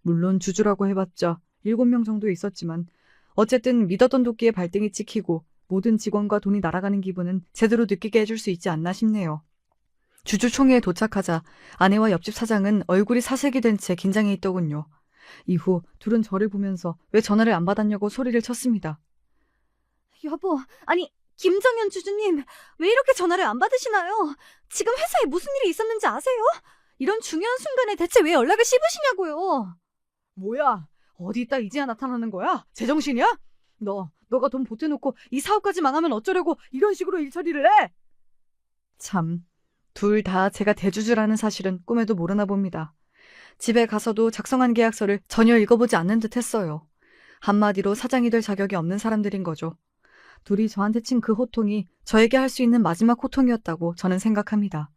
물론 주주라고 해봤자 7명 정도 있었지만 어쨌든 믿었던 도끼에 발등이 찍히고 모든 직원과 돈이 날아가는 기분은 제대로 느끼게 해줄 수 있지 않나 싶네요. 주주총회에 도착하자 아내와 옆집 사장은 얼굴이 사색이 된 채 긴장해 있더군요. 이후 둘은 저를 보면서 왜 전화를 안 받았냐고 소리를 쳤습니다. 여보, 아니 김정현 주주님, 왜 이렇게 전화를 안 받으시나요? 지금 회사에 무슨 일이 있었는지 아세요? 이런 중요한 순간에 대체 왜 연락을 씹으시냐고요. 뭐야? 어디 있다 이제야 나타나는 거야? 제정신이야? 너가 돈 보태놓고 이 사업까지 망하면 어쩌려고 이런 식으로 일 처리를 해? 참, 둘 다 제가 대주주라는 사실은 꿈에도 모르나 봅니다. 집에 가서도 작성한 계약서를 전혀 읽어보지 않는 듯 했어요. 한마디로 사장이 될 자격이 없는 사람들인 거죠. 둘이 저한테 친 그 호통이 저에게 할 수 있는 마지막 호통이었다고 저는 생각합니다.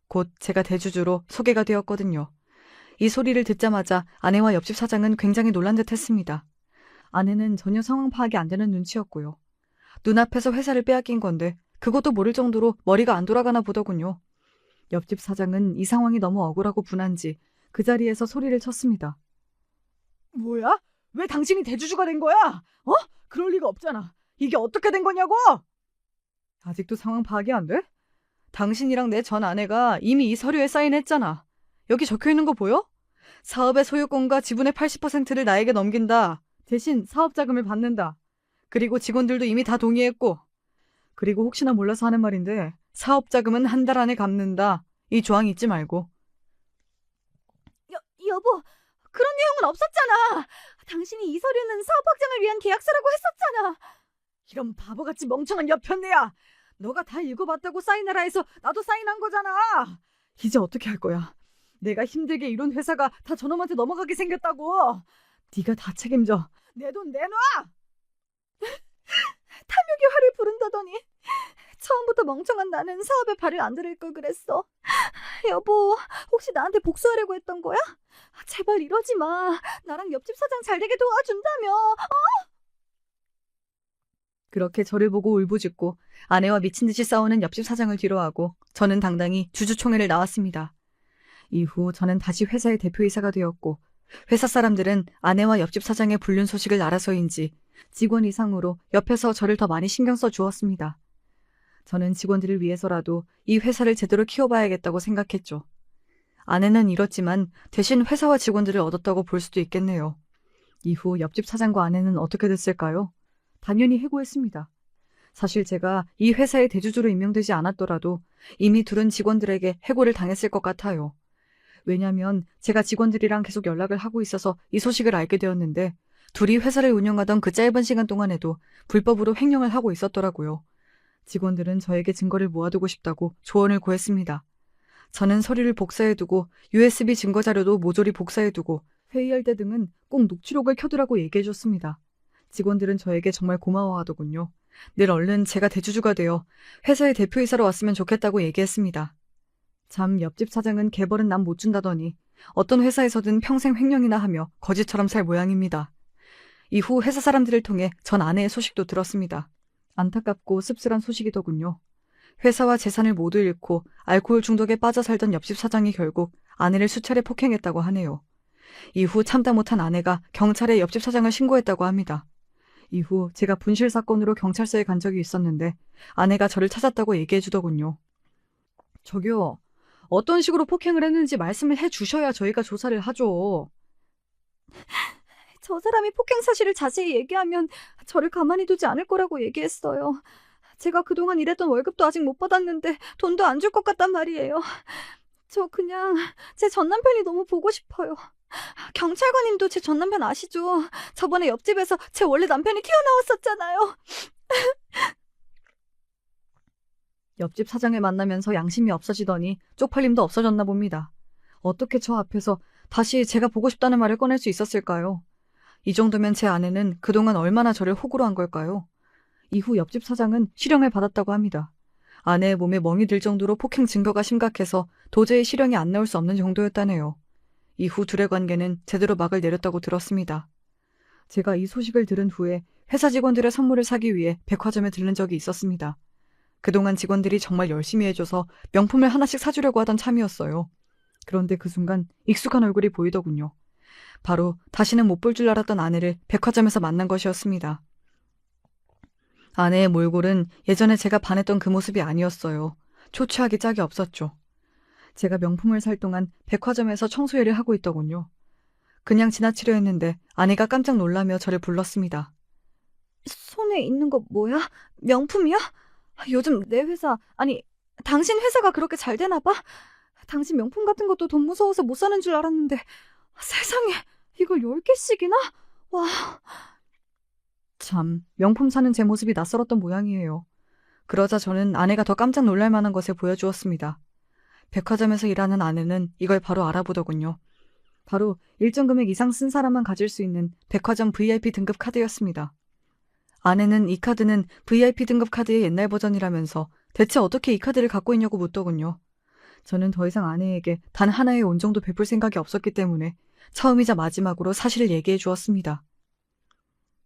곧 제가 대주주로 소개가 되었거든요. 이 소리를 듣자마자 아내와 옆집 사장은 굉장히 놀란 듯 했습니다. 아내는 전혀 상황 파악이 안 되는 눈치였고요. 눈앞에서 회사를 빼앗긴 건데 그것도 모를 정도로 머리가 안 돌아가나 보더군요. 옆집 사장은 이 상황이 너무 억울하고 분한지 그 자리에서 소리를 쳤습니다. 뭐야? 왜 당신이 대주주가 된 거야? 그럴 리가 없잖아. 이게 어떻게 된 거냐고? 아직도 상황 파악이 안 돼? 당신이랑 내 전 아내가 이미 이 서류에 사인했잖아. 여기 적혀 있는 거 보여? 사업의 소유권과 지분의 80%를 나에게 넘긴다. 대신 사업 자금을 받는다. 그리고 직원들도 이미 다 동의했고. 그리고 혹시나 몰라서 하는 말인데 사업 자금은 한 달 안에 갚는다. 이 조항 잊지 말고. 여보, 그런 내용은 없었잖아. 당신이 이 서류는 사업 확장을 위한 계약서라고 했었잖아. 이런 바보같이 멍청한 여편네야. 너가 다 읽어봤다고 사인하라 해서 나도 사인한 거잖아. 이제 어떻게 할 거야? 내가 힘들게 이룬 회사가 다 저놈한테 넘어가게 생겼다고. 네가 다 책임져. 내 돈 내놔. 탐욕의 화를 부른다더니 처음부터 멍청한 나는 사업에 발을 안 들일 걸 그랬어. 여보, 혹시 나한테 복수하려고 했던 거야? 제발 이러지 마. 나랑 옆집 사장 잘 되게 도와준다며. 그렇게 저를 보고 울부짖고 아내와 미친 듯이 싸우는 옆집 사장을 뒤로하고 저는 당당히 주주총회를 나왔습니다. 이후 저는 다시 회사의 대표이사가 되었고 회사 사람들은 아내와 옆집 사장의 불륜 소식을 알아서인지 직원 이상으로 옆에서 저를 더 많이 신경 써 주었습니다. 저는 직원들을 위해서라도 이 회사를 제대로 키워봐야겠다고 생각했죠. 아내는 잃었지만 대신 회사와 직원들을 얻었다고 볼 수도 있겠네요. 이후 옆집 사장과 아내는 어떻게 됐을까요? 당연히 해고했습니다. 사실 제가 이 회사의 대주주로 임명되지 않았더라도 이미 둘은 직원들에게 해고를 당했을 것 같아요. 왜냐면 제가 직원들이랑 계속 연락을 하고 있어서 이 소식을 알게 되었는데 둘이 회사를 운영하던 그 짧은 시간 동안에도 불법으로 횡령을 하고 있었더라고요. 직원들은 저에게 증거를 모아두고 싶다고 조언을 구했습니다. 저는 서류를 복사해두고 USB 증거자료도 모조리 복사해두고 회의할 때 등은 꼭 녹취록을 켜두라고 얘기해줬습니다. 직원들은 저에게 정말 고마워하더군요. 늘 얼른 제가 대주주가 되어 회사의 대표이사로 왔으면 좋겠다고 얘기했습니다. 참 옆집 사장은 개벌은 남 못 준다더니 어떤 회사에서든 평생 횡령이나 하며 거지처럼 살 모양입니다. 이후 회사 사람들을 통해 전 아내의 소식도 들었습니다. 안타깝고 씁쓸한 소식이더군요. 회사와 재산을 모두 잃고 알코올 중독에 빠져 살던 옆집 사장이 결국 아내를 수차례 폭행했다고 하네요. 이후 참다 못한 아내가 경찰에 옆집 사장을 신고했다고 합니다. 이후 제가 분실 사건으로 경찰서에 간 적이 있었는데 아내가 저를 찾았다고 얘기해 주더군요. 저기요, 어떤 식으로 폭행을 했는지 말씀을 해 주셔야 저희가 조사를 하죠. 저 사람이 폭행 사실을 자세히 얘기하면 저를 가만히 두지 않을 거라고 얘기했어요. 제가 그동안 일했던 월급도 아직 못 받았는데 돈도 안 줄 것 같단 말이에요. 저 그냥 제 전남편이 너무 보고 싶어요. 경찰관님도 제 전남편 아시죠? 저번에 옆집에서 제 원래 남편이 튀어나왔었잖아요. 옆집 사장을 만나면서 양심이 없어지더니 쪽팔림도 없어졌나 봅니다. 어떻게 저 앞에서 다시 제가 보고 싶다는 말을 꺼낼 수 있었을까요? 이 정도면 제 아내는 그동안 얼마나 저를 호구로 한 걸까요? 이후 옆집 사장은 실형을 받았다고 합니다. 아내의 몸에 멍이 들 정도로 폭행 증거가 심각해서 도저히 실형이 안 나올 수 없는 정도였다네요. 이후 둘의 관계는 제대로 막을 내렸다고 들었습니다. 제가 이 소식을 들은 후에 회사 직원들의 선물을 사기 위해 백화점에 들른 적이 있었습니다. 그동안 직원들이 정말 열심히 해줘서 명품을 하나씩 사주려고 하던 참이었어요. 그런데 그 순간 익숙한 얼굴이 보이더군요. 바로 다시는 못 볼 줄 알았던 아내를 백화점에서 만난 것이었습니다. 아내의 몰골은 예전에 제가 반했던 그 모습이 아니었어요. 초췌하기 짝이 없었죠. 제가 명품을 살 동안 백화점에서 청소일을 하고 있더군요. 그냥 지나치려 했는데 아내가 깜짝 놀라며 저를 불렀습니다. 손에 있는 거 뭐야? 명품이야? 요즘 내 회사, 아니 당신 회사가 그렇게 잘 되나 봐? 당신 명품 같은 것도 돈 무서워서 못 사는 줄 알았는데 세상에 이걸 10개씩이나? 와... 참, 명품 사는 제 모습이 낯설었던 모양이에요. 그러자 저는 아내가 더 깜짝 놀랄 만한 것을 보여주었습니다. 백화점에서 일하는 아내는 이걸 바로 알아보더군요. 바로 일정 금액 이상 쓴 사람만 가질 수 있는 백화점 VIP 등급 카드였습니다. 아내는 이 카드는 VIP 등급 카드의 옛날 버전이라면서 대체 어떻게 이 카드를 갖고 있냐고 묻더군요. 저는 더 이상 아내에게 단 하나의 온정도 베풀 생각이 없었기 때문에 처음이자 마지막으로 사실을 얘기해 주었습니다.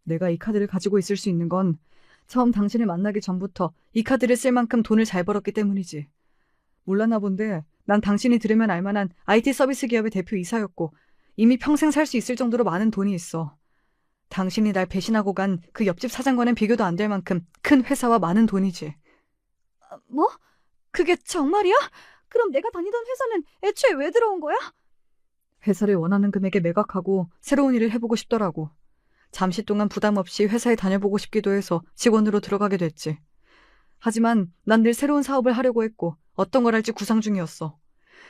내가 이 카드를 가지고 있을 수 있는 건 처음 당신을 만나기 전부터 이 카드를 쓸 만큼 돈을 잘 벌었기 때문이지. 몰랐나 본데 난 당신이 들으면 알만한 IT 서비스 기업의 대표이사였고 이미 평생 살 수 있을 정도로 많은 돈이 있어. 당신이 날 배신하고 간 그 옆집 사장과는 비교도 안 될 만큼 큰 회사와 많은 돈이지. 뭐? 그게 정말이야? 그럼 내가 다니던 회사는 애초에 왜 들어온 거야? 회사를 원하는 금액에 매각하고 새로운 일을 해보고 싶더라고. 잠시 동안 부담 없이 회사에 다녀보고 싶기도 해서 직원으로 들어가게 됐지. 하지만 난 늘 새로운 사업을 하려고 했고 어떤 걸 할지 구상 중이었어.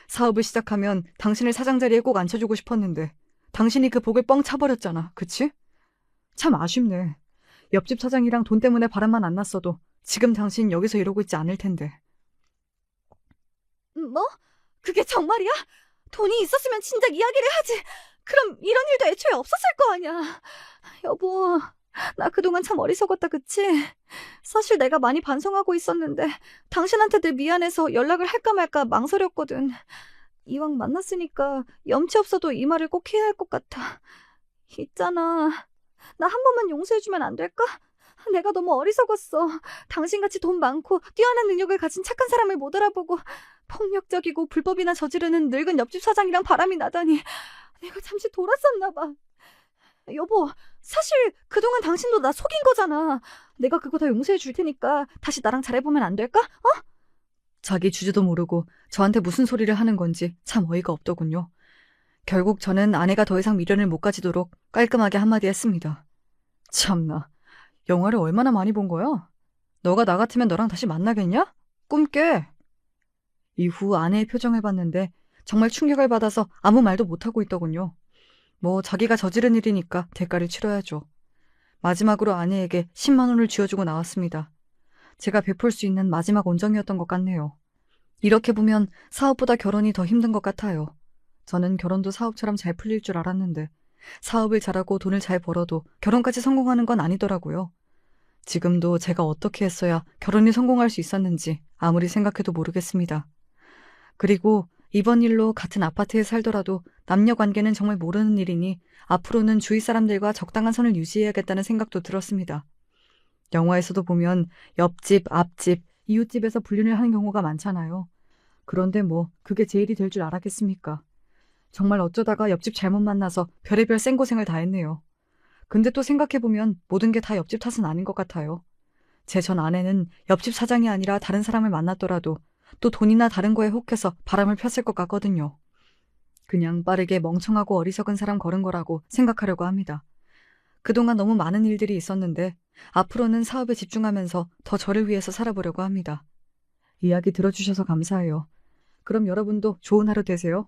사업을 시작하면 당신을 사장 자리에 꼭 앉혀주고 싶었는데 당신이 그 복을 뻥 차버렸잖아. 그치? 참 아쉽네. 옆집 사장이랑 돈 때문에 바람만 안 났어도 지금 당신 여기서 이러고 있지 않을 텐데. 뭐? 그게 정말이야? 돈이 있었으면 진작 이야기를 하지. 그럼 이런 일도 애초에 없었을 거 아니야. 여보, 나 그동안 참 어리석었다, 그치? 사실 내가 많이 반성하고 있었는데 당신한테 늘 미안해서 연락을 할까 말까 망설였거든. 이왕 만났으니까 염치 없어도 이 말을 꼭 해야 할 것 같아. 있잖아. 나 한 번만 용서해주면 안 될까? 내가 너무 어리석었어. 당신같이 돈 많고 뛰어난 능력을 가진 착한 사람을 못 알아보고 폭력적이고 불법이나 저지르는 늙은 옆집 사장이랑 바람이 나다니 내가 잠시 돌았었나 봐. 여보, 사실 그동안 당신도 나 속인 거잖아. 내가 그거 다 용서해 줄 테니까 다시 나랑 잘해보면 안 될까? 자기 주제도 모르고 저한테 무슨 소리를 하는 건지 참 어이가 없더군요. 결국 저는 아내가 더 이상 미련을 못 가지도록 깔끔하게 한마디 했습니다. 참나, 영화를 얼마나 많이 본 거야? 너가 나 같으면 너랑 다시 만나겠냐? 꿈 깨. 이후 아내의 표정을 봤는데 정말 충격을 받아서 아무 말도 못하고 있더군요. 뭐 자기가 저지른 일이니까 대가를 치러야죠. 마지막으로 아내에게 10만 원을 쥐어주고 나왔습니다. 제가 베풀 수 있는 마지막 온정이었던 것 같네요. 이렇게 보면 사업보다 결혼이 더 힘든 것 같아요. 저는 결혼도 사업처럼 잘 풀릴 줄 알았는데 사업을 잘하고 돈을 잘 벌어도 결혼까지 성공하는 건 아니더라고요. 지금도 제가 어떻게 했어야 결혼이 성공할 수 있었는지 아무리 생각해도 모르겠습니다. 그리고 이번 일로 같은 아파트에 살더라도 남녀 관계는 정말 모르는 일이니 앞으로는 주위 사람들과 적당한 선을 유지해야겠다는 생각도 들었습니다. 영화에서도 보면 옆집, 앞집, 이웃집에서 불륜을 하는 경우가 많잖아요. 그런데 뭐 그게 제 일이 될 줄 알았겠습니까? 정말 어쩌다가 옆집 잘못 만나서 별의별 생고생을 다 했네요. 근데 또 생각해보면 모든 게 다 옆집 탓은 아닌 것 같아요. 제 전 아내는 옆집 사장이 아니라 다른 사람을 만났더라도 또 돈이나 다른 거에 혹해서 바람을 폈을 것 같거든요. 그냥 빠르게 멍청하고 어리석은 사람 걸은 거라고 생각하려고 합니다. 그동안 너무 많은 일들이 있었는데 앞으로는 사업에 집중하면서 더 저를 위해서 살아보려고 합니다. 이야기 들어주셔서 감사해요. 그럼 여러분도 좋은 하루 되세요.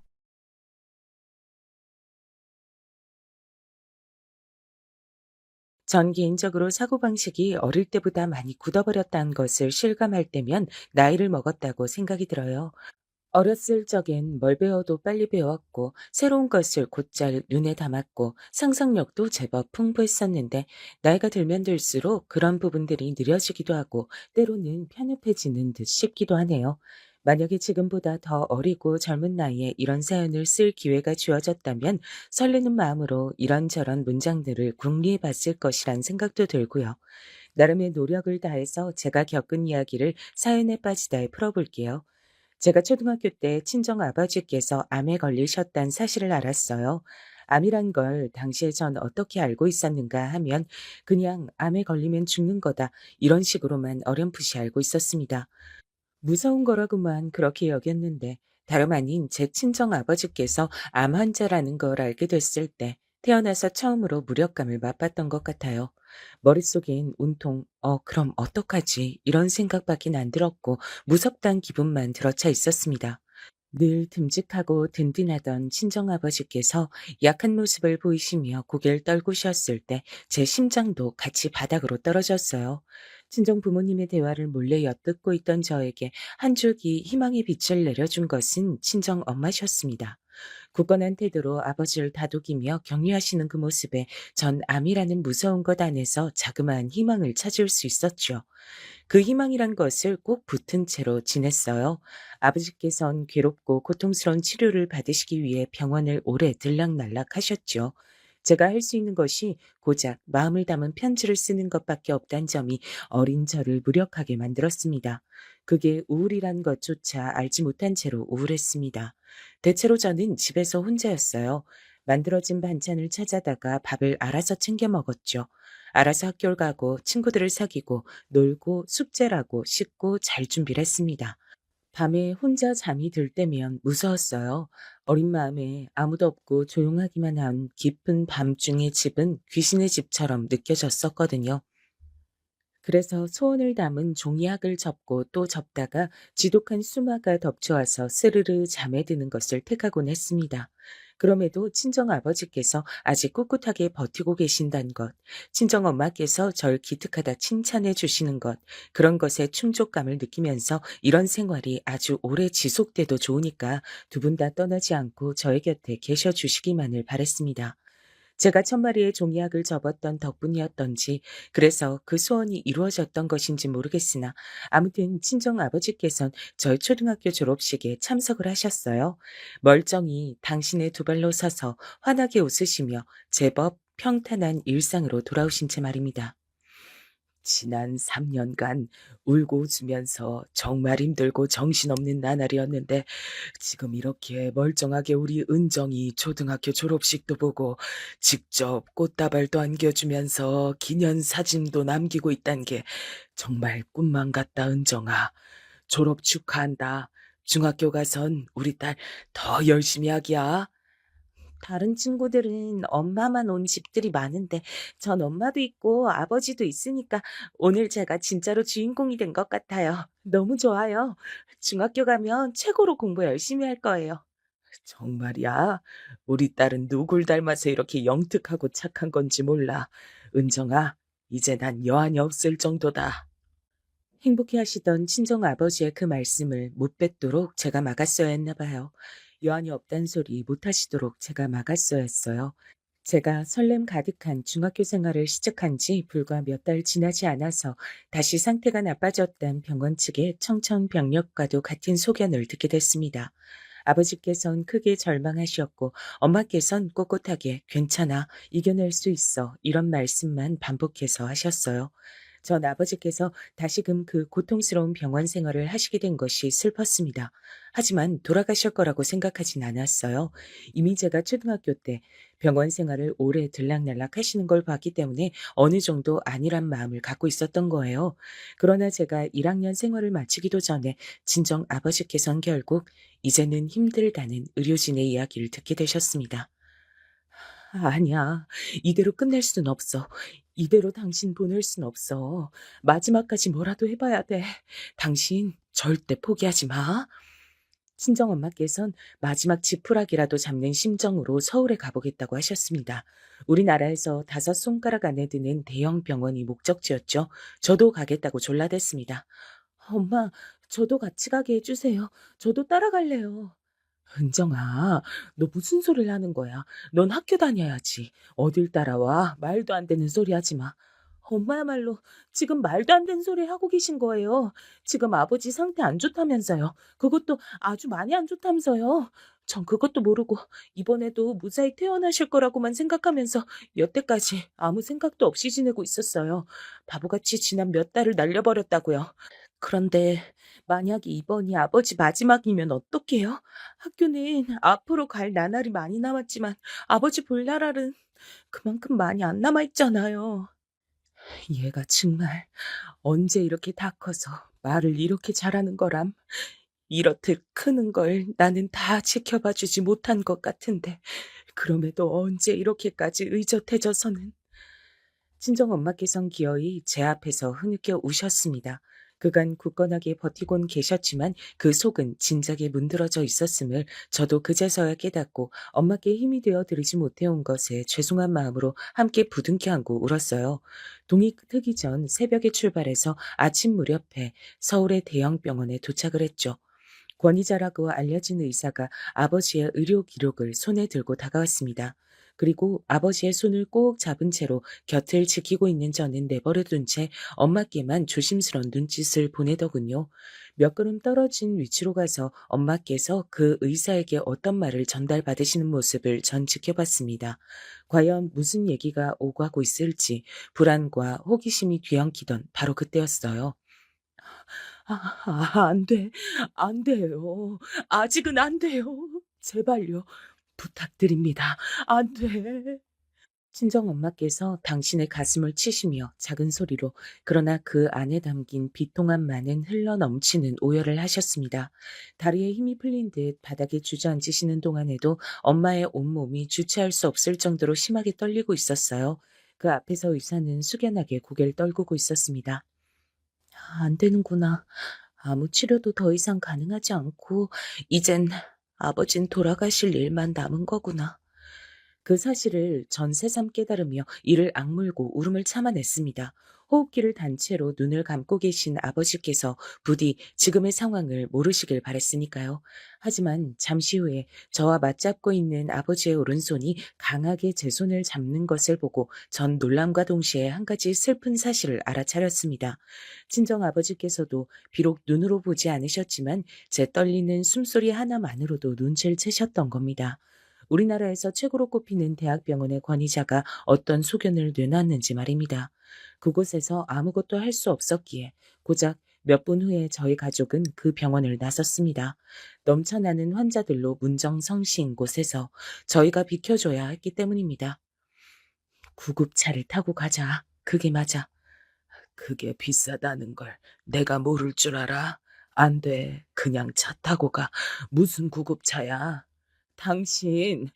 전 개인적으로 사고방식이 어릴 때보다 많이 굳어버렸다는 것을 실감할 때면 나이를 먹었다고 생각이 들어요. 어렸을 적엔 뭘 배워도 빨리 배웠고 새로운 것을 곧잘 눈에 담았고 상상력도 제법 풍부했었는데 나이가 들면 들수록 그런 부분들이 느려지기도 하고 때로는 편협해지는 듯 싶기도 하네요. 만약에 지금보다 더 어리고 젊은 나이에 이런 사연을 쓸 기회가 주어졌다면 설레는 마음으로 이런저런 문장들을 궁리해 봤을 것이란 생각도 들고요. 나름의 노력을 다해서 제가 겪은 이야기를 사연에 빠지다에 풀어볼게요. 제가 초등학교 때 친정 아버지께서 암에 걸리셨다는 사실을 알았어요. 암이란 걸 당시에 전 어떻게 알고 있었는가 하면 그냥 암에 걸리면 죽는 거다 이런 식으로만 어렴풋이 알고 있었습니다. 무서운 거라고만 그렇게 여겼는데 다름 아닌 제 친정 아버지께서 암 환자라는 걸 알게 됐을 때 태어나서 처음으로 무력감을 맛봤던 것 같아요. 머릿속엔 온통 그럼 어떡하지 이런 생각밖에 안 들었고 무섭단 기분만 들어차 있었습니다. 늘 듬직하고 든든하던 친정아버지께서 약한 모습을 보이시며 고개를 떨구셨을 때 제 심장도 같이 바닥으로 떨어졌어요. 친정 부모님의 대화를 몰래 엿듣고 있던 저에게 한 줄기 희망의 빛을 내려준 것은 친정 엄마셨습니다. 굳건한 태도로 아버지를 다독이며 격려하시는 그 모습에 전 암이라는 무서운 것 안에서 자그마한 희망을 찾을 수 있었죠. 그 희망이란 것을 꼭 붙은 채로 지냈어요. 아버지께선 괴롭고 고통스러운 치료를 받으시기 위해 병원을 오래 들락날락 하셨죠. 제가 할 수 있는 것이 고작 마음을 담은 편지를 쓰는 것밖에 없다는 점이 어린 저를 무력하게 만들었습니다. 그게 우울이란 것조차 알지 못한 채로 우울했습니다. 대체로 저는 집에서 혼자였어요. 만들어진 반찬을 찾아다가 밥을 알아서 챙겨 먹었죠. 알아서 학교를 가고 친구들을 사귀고 놀고 숙제라고 씻고 잘 준비를 했습니다. 밤에 혼자 잠이 들 때면 무서웠어요. 어린 마음에 아무도 없고 조용하기만 한 깊은 밤중의 집은 귀신의 집처럼 느껴졌었거든요. 그래서 소원을 담은 종이학을 접고 또 접다가 지독한 수마가 덮쳐와서 스르르 잠에 드는 것을 택하곤 했습니다. 그럼에도 친정아버지께서 아직 꿋꿋하게 버티고 계신다는 것, 친정엄마께서 절 기특하다 칭찬해 주시는 것, 그런 것에 충족감을 느끼면서 이런 생활이 아주 오래 지속돼도 좋으니까 두 분 다 떠나지 않고 저의 곁에 계셔 주시기만을 바랬습니다. 제가 천마리의 종이학을 접었던 덕분이었던지 그래서 그 소원이 이루어졌던 것인지 모르겠으나 아무튼 친정아버지께선 저희 초등학교 졸업식에 참석을 하셨어요. 멀쩡히 당신의 두 발로 서서 환하게 웃으시며 제법 평탄한 일상으로 돌아오신 채 말입니다. 지난 3년간 울고 웃으면서 정말 힘들고 정신없는 나날이었는데 지금 이렇게 멀쩡하게 우리 은정이 초등학교 졸업식도 보고 직접 꽃다발도 안겨주면서 기념사진도 남기고 있단 게 정말 꿈만 같다, 은정아. 졸업 축하한다. 중학교 가선 우리 딸 더 열심히 하기야. 다른 친구들은 엄마만 온 집들이 많은데 전 엄마도 있고 아버지도 있으니까 오늘 제가 진짜로 주인공이 된 것 같아요. 너무 좋아요. 중학교 가면 최고로 공부 열심히 할 거예요. 정말이야. 우리 딸은 누굴 닮아서 이렇게 영특하고 착한 건지 몰라. 은정아, 이제 난 여한이 없을 정도다. 행복해 하시던 친정 아버지의 그 말씀을 못 뱉도록 제가 막았어야 했나 봐요. 여한이 없단 소리 못 하시도록 제가 막았어야 했어요. 제가 설렘 가득한 중학교 생활을 시작한 지 불과 몇 달 지나지 않아서 다시 상태가 나빠졌단 병원 측의 청천벽력과도 같은 소견을 듣게 됐습니다. 아버지께선 크게 절망하셨고 엄마께선 꼿꼿하게 괜찮아, 이겨낼 수 있어 이런 말씀만 반복해서 하셨어요. 전 아버지께서 다시금 그 고통스러운 병원 생활을 하시게 된 것이 슬펐습니다. 하지만 돌아가실 거라고 생각하진 않았어요. 이미 제가 초등학교 때 병원 생활을 오래 들락날락 하시는 걸 봤기 때문에 어느 정도 안일한 마음을 갖고 있었던 거예요. 그러나 제가 1학년 생활을 마치기도 전에 친정 아버지께선 결국 이제는 힘들다는 의료진의 이야기를 듣게 되셨습니다. 아니야. 이대로 끝낼 순 없어. 이대로 당신 보낼 순 없어. 마지막까지 뭐라도 해봐야 돼. 당신 절대 포기하지 마. 친정엄마께선 마지막 지푸라기라도 잡는 심정으로 서울에 가보겠다고 하셨습니다. 우리나라에서 5손가락 안에 드는 대형 병원이 목적지였죠. 저도 가겠다고 졸라댔습니다. 엄마, 저도 같이 가게 해주세요. 저도 따라갈래요. 은정아, 너 무슨 소리를 하는 거야? 넌 학교 다녀야지. 어딜 따라와? 말도 안 되는 소리 하지 마. 엄마야말로 지금 말도 안 되는 소리 하고 계신 거예요. 지금 아버지 상태 안 좋다면서요. 그것도 아주 많이 안 좋다면서요. 전 그것도 모르고 이번에도 무사히 퇴원하실 거라고만 생각하면서 여태까지 아무 생각도 없이 지내고 있었어요. 바보같이 지난 몇 달을 날려버렸다고요. 그런데 만약에 이번이 아버지 마지막이면 어떡해요? 학교는 앞으로 갈 나날이 많이 남았지만 아버지 볼 나날은 그만큼 많이 안 남아있잖아요. 얘가 정말 언제 이렇게 다 커서 말을 이렇게 잘하는 거람. 이렇듯 크는 걸 나는 다 지켜봐 주지 못한 것 같은데 그럼에도 언제 이렇게까지 의젓해져서는. 친정엄마께선 기어이 제 앞에서 흐느껴 우셨습니다. 그간 굳건하게 버티곤 계셨지만 그 속은 진작에 문드러져 있었음을 저도 그제서야 깨닫고 엄마께 힘이 되어 드리지 못해온 것에 죄송한 마음으로 함께 부둥켜 안고 울었어요. 동이 트기 전 새벽에 출발해서 아침 무렵에 서울의 대형 병원에 도착을 했죠. 권위자라고 알려진 의사가 아버지의 의료 기록을 손에 들고 다가왔습니다. 그리고 아버지의 손을 꼭 잡은 채로 곁을 지키고 있는 저는 내버려둔 채 엄마께만 조심스러운 눈짓을 보내더군요. 몇 걸음 떨어진 위치로 가서 엄마께서 그 의사에게 어떤 말을 전달받으시는 모습을 전 지켜봤습니다. 과연 무슨 얘기가 오가고 있을지 불안과 호기심이 뒤엉키던 바로 그때였어요. 안 돼. 안 돼요. 아직은 안 돼요. 제발요. 부탁드립니다. 안 돼. 친정엄마께서 당신의 가슴을 치시며 작은 소리로 그러나 그 안에 담긴 비통함만은 흘러넘치는 오열을 하셨습니다. 다리에 힘이 풀린 듯 바닥에 주저앉으시는 동안에도 엄마의 온몸이 주체할 수 없을 정도로 심하게 떨리고 있었어요. 그 앞에서 의사는 숙연하게 고개를 떨구고 있었습니다. 안 되는구나. 아무 치료도 더 이상 가능하지 않고 이젠 아버진 돌아가실 일만 남은 거구나. 그 사실을 전 새삼 깨달으며 이를 악물고 울음을 참아냈습니다. 호흡기를 단 채로 눈을 감고 계신 아버지께서 부디 지금의 상황을 모르시길 바랬으니까요. 하지만 잠시 후에 저와 맞잡고 있는 아버지의 오른손이 강하게 제 손을 잡는 것을 보고 전 놀람과 동시에 한 가지 슬픈 사실을 알아차렸습니다. 친정 아버지께서도 비록 눈으로 보지 않으셨지만 제 떨리는 숨소리 하나만으로도 눈치를 채셨던 겁니다. 우리나라에서 최고로 꼽히는 대학병원의 권위자가 어떤 소견을 내놨는지 말입니다. 그곳에서 아무것도 할 수 없었기에 고작 몇 분 후에 저희 가족은 그 병원을 나섰습니다. 넘쳐나는 환자들로 문정성시인 곳에서 저희가 비켜줘야 했기 때문입니다. 구급차를 타고 가자. 그게 맞아. 그게 비싸다는 걸 내가 모를 줄 알아? 안 돼. 그냥 차 타고 가. 무슨 구급차야? 당신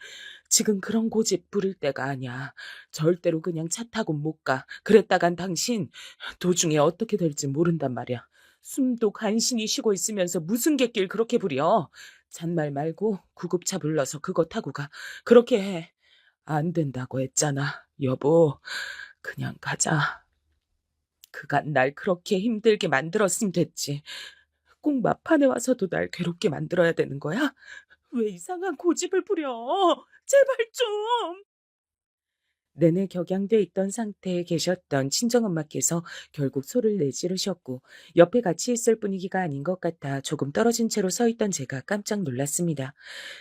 지금 그런 고집 부릴 때가 아니야. 절대로 그냥 차 타고 못 가. 그랬다간 당신 도중에 어떻게 될지 모른단 말이야. 숨도 간신히 쉬고 있으면서 무슨 객길 그렇게 부려. 잔말 말고 구급차 불러서 그거 타고 가. 그렇게 해. 안 된다고 했잖아. 여보, 그냥 가자. 그간 날 그렇게 힘들게 만들었으면 됐지. 꼭 막판에 와서도 날 괴롭게 만들어야 되는 거야? 왜 이상한 고집을 부려? 제발 좀. 내내 격양돼 있던 상태에 계셨던 친정엄마께서 결국 소를 내지르셨고 옆에 같이 있을 분위기가 아닌 것 같아 조금 떨어진 채로 서 있던 제가 깜짝 놀랐습니다.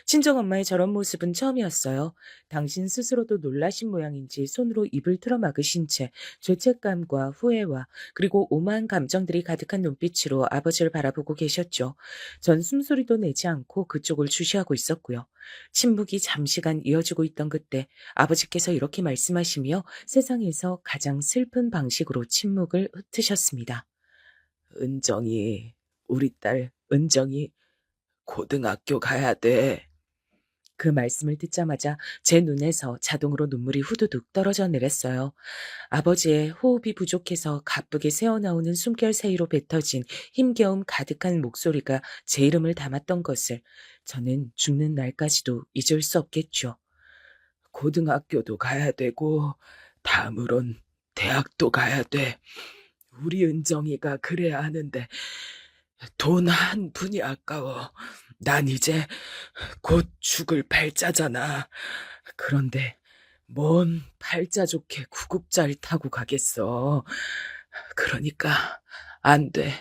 친정엄마의 저런 모습은 처음이었어요. 당신 스스로도 놀라신 모양인지 손으로 입을 틀어 막으신 채 죄책감과 후회와 그리고 오만 감정들이 가득한 눈빛으로 아버지를 바라보고 계셨죠. 전 숨소리도 내지 않고 그쪽을 주시하고 있었고요. 침묵이 잠시간 이어지고 있던 그때 아버지께서 이렇게 말씀하시며 세상에서 가장 슬픈 방식으로 침묵을 흩으셨습니다. 은정이, 우리 딸 은정이 고등학교 가야 돼. 그 말씀을 듣자마자 제 눈에서 자동으로 눈물이 후두둑 떨어져 내렸어요. 아버지의 호흡이 부족해서 가쁘게 새어나오는 숨결 사이로 뱉어진 힘겨움 가득한 목소리가 제 이름을 담았던 것을 저는 죽는 날까지도 잊을 수 없겠죠. 고등학교도 가야 되고 다음으론 대학도 가야 돼. 우리 은정이가 그래야 하는데 돈 한 푼이 아까워. 난 이제 곧 죽을 팔자잖아. 그런데 뭔 팔자 좋게 구급차를 타고 가겠어. 그러니까 안 돼.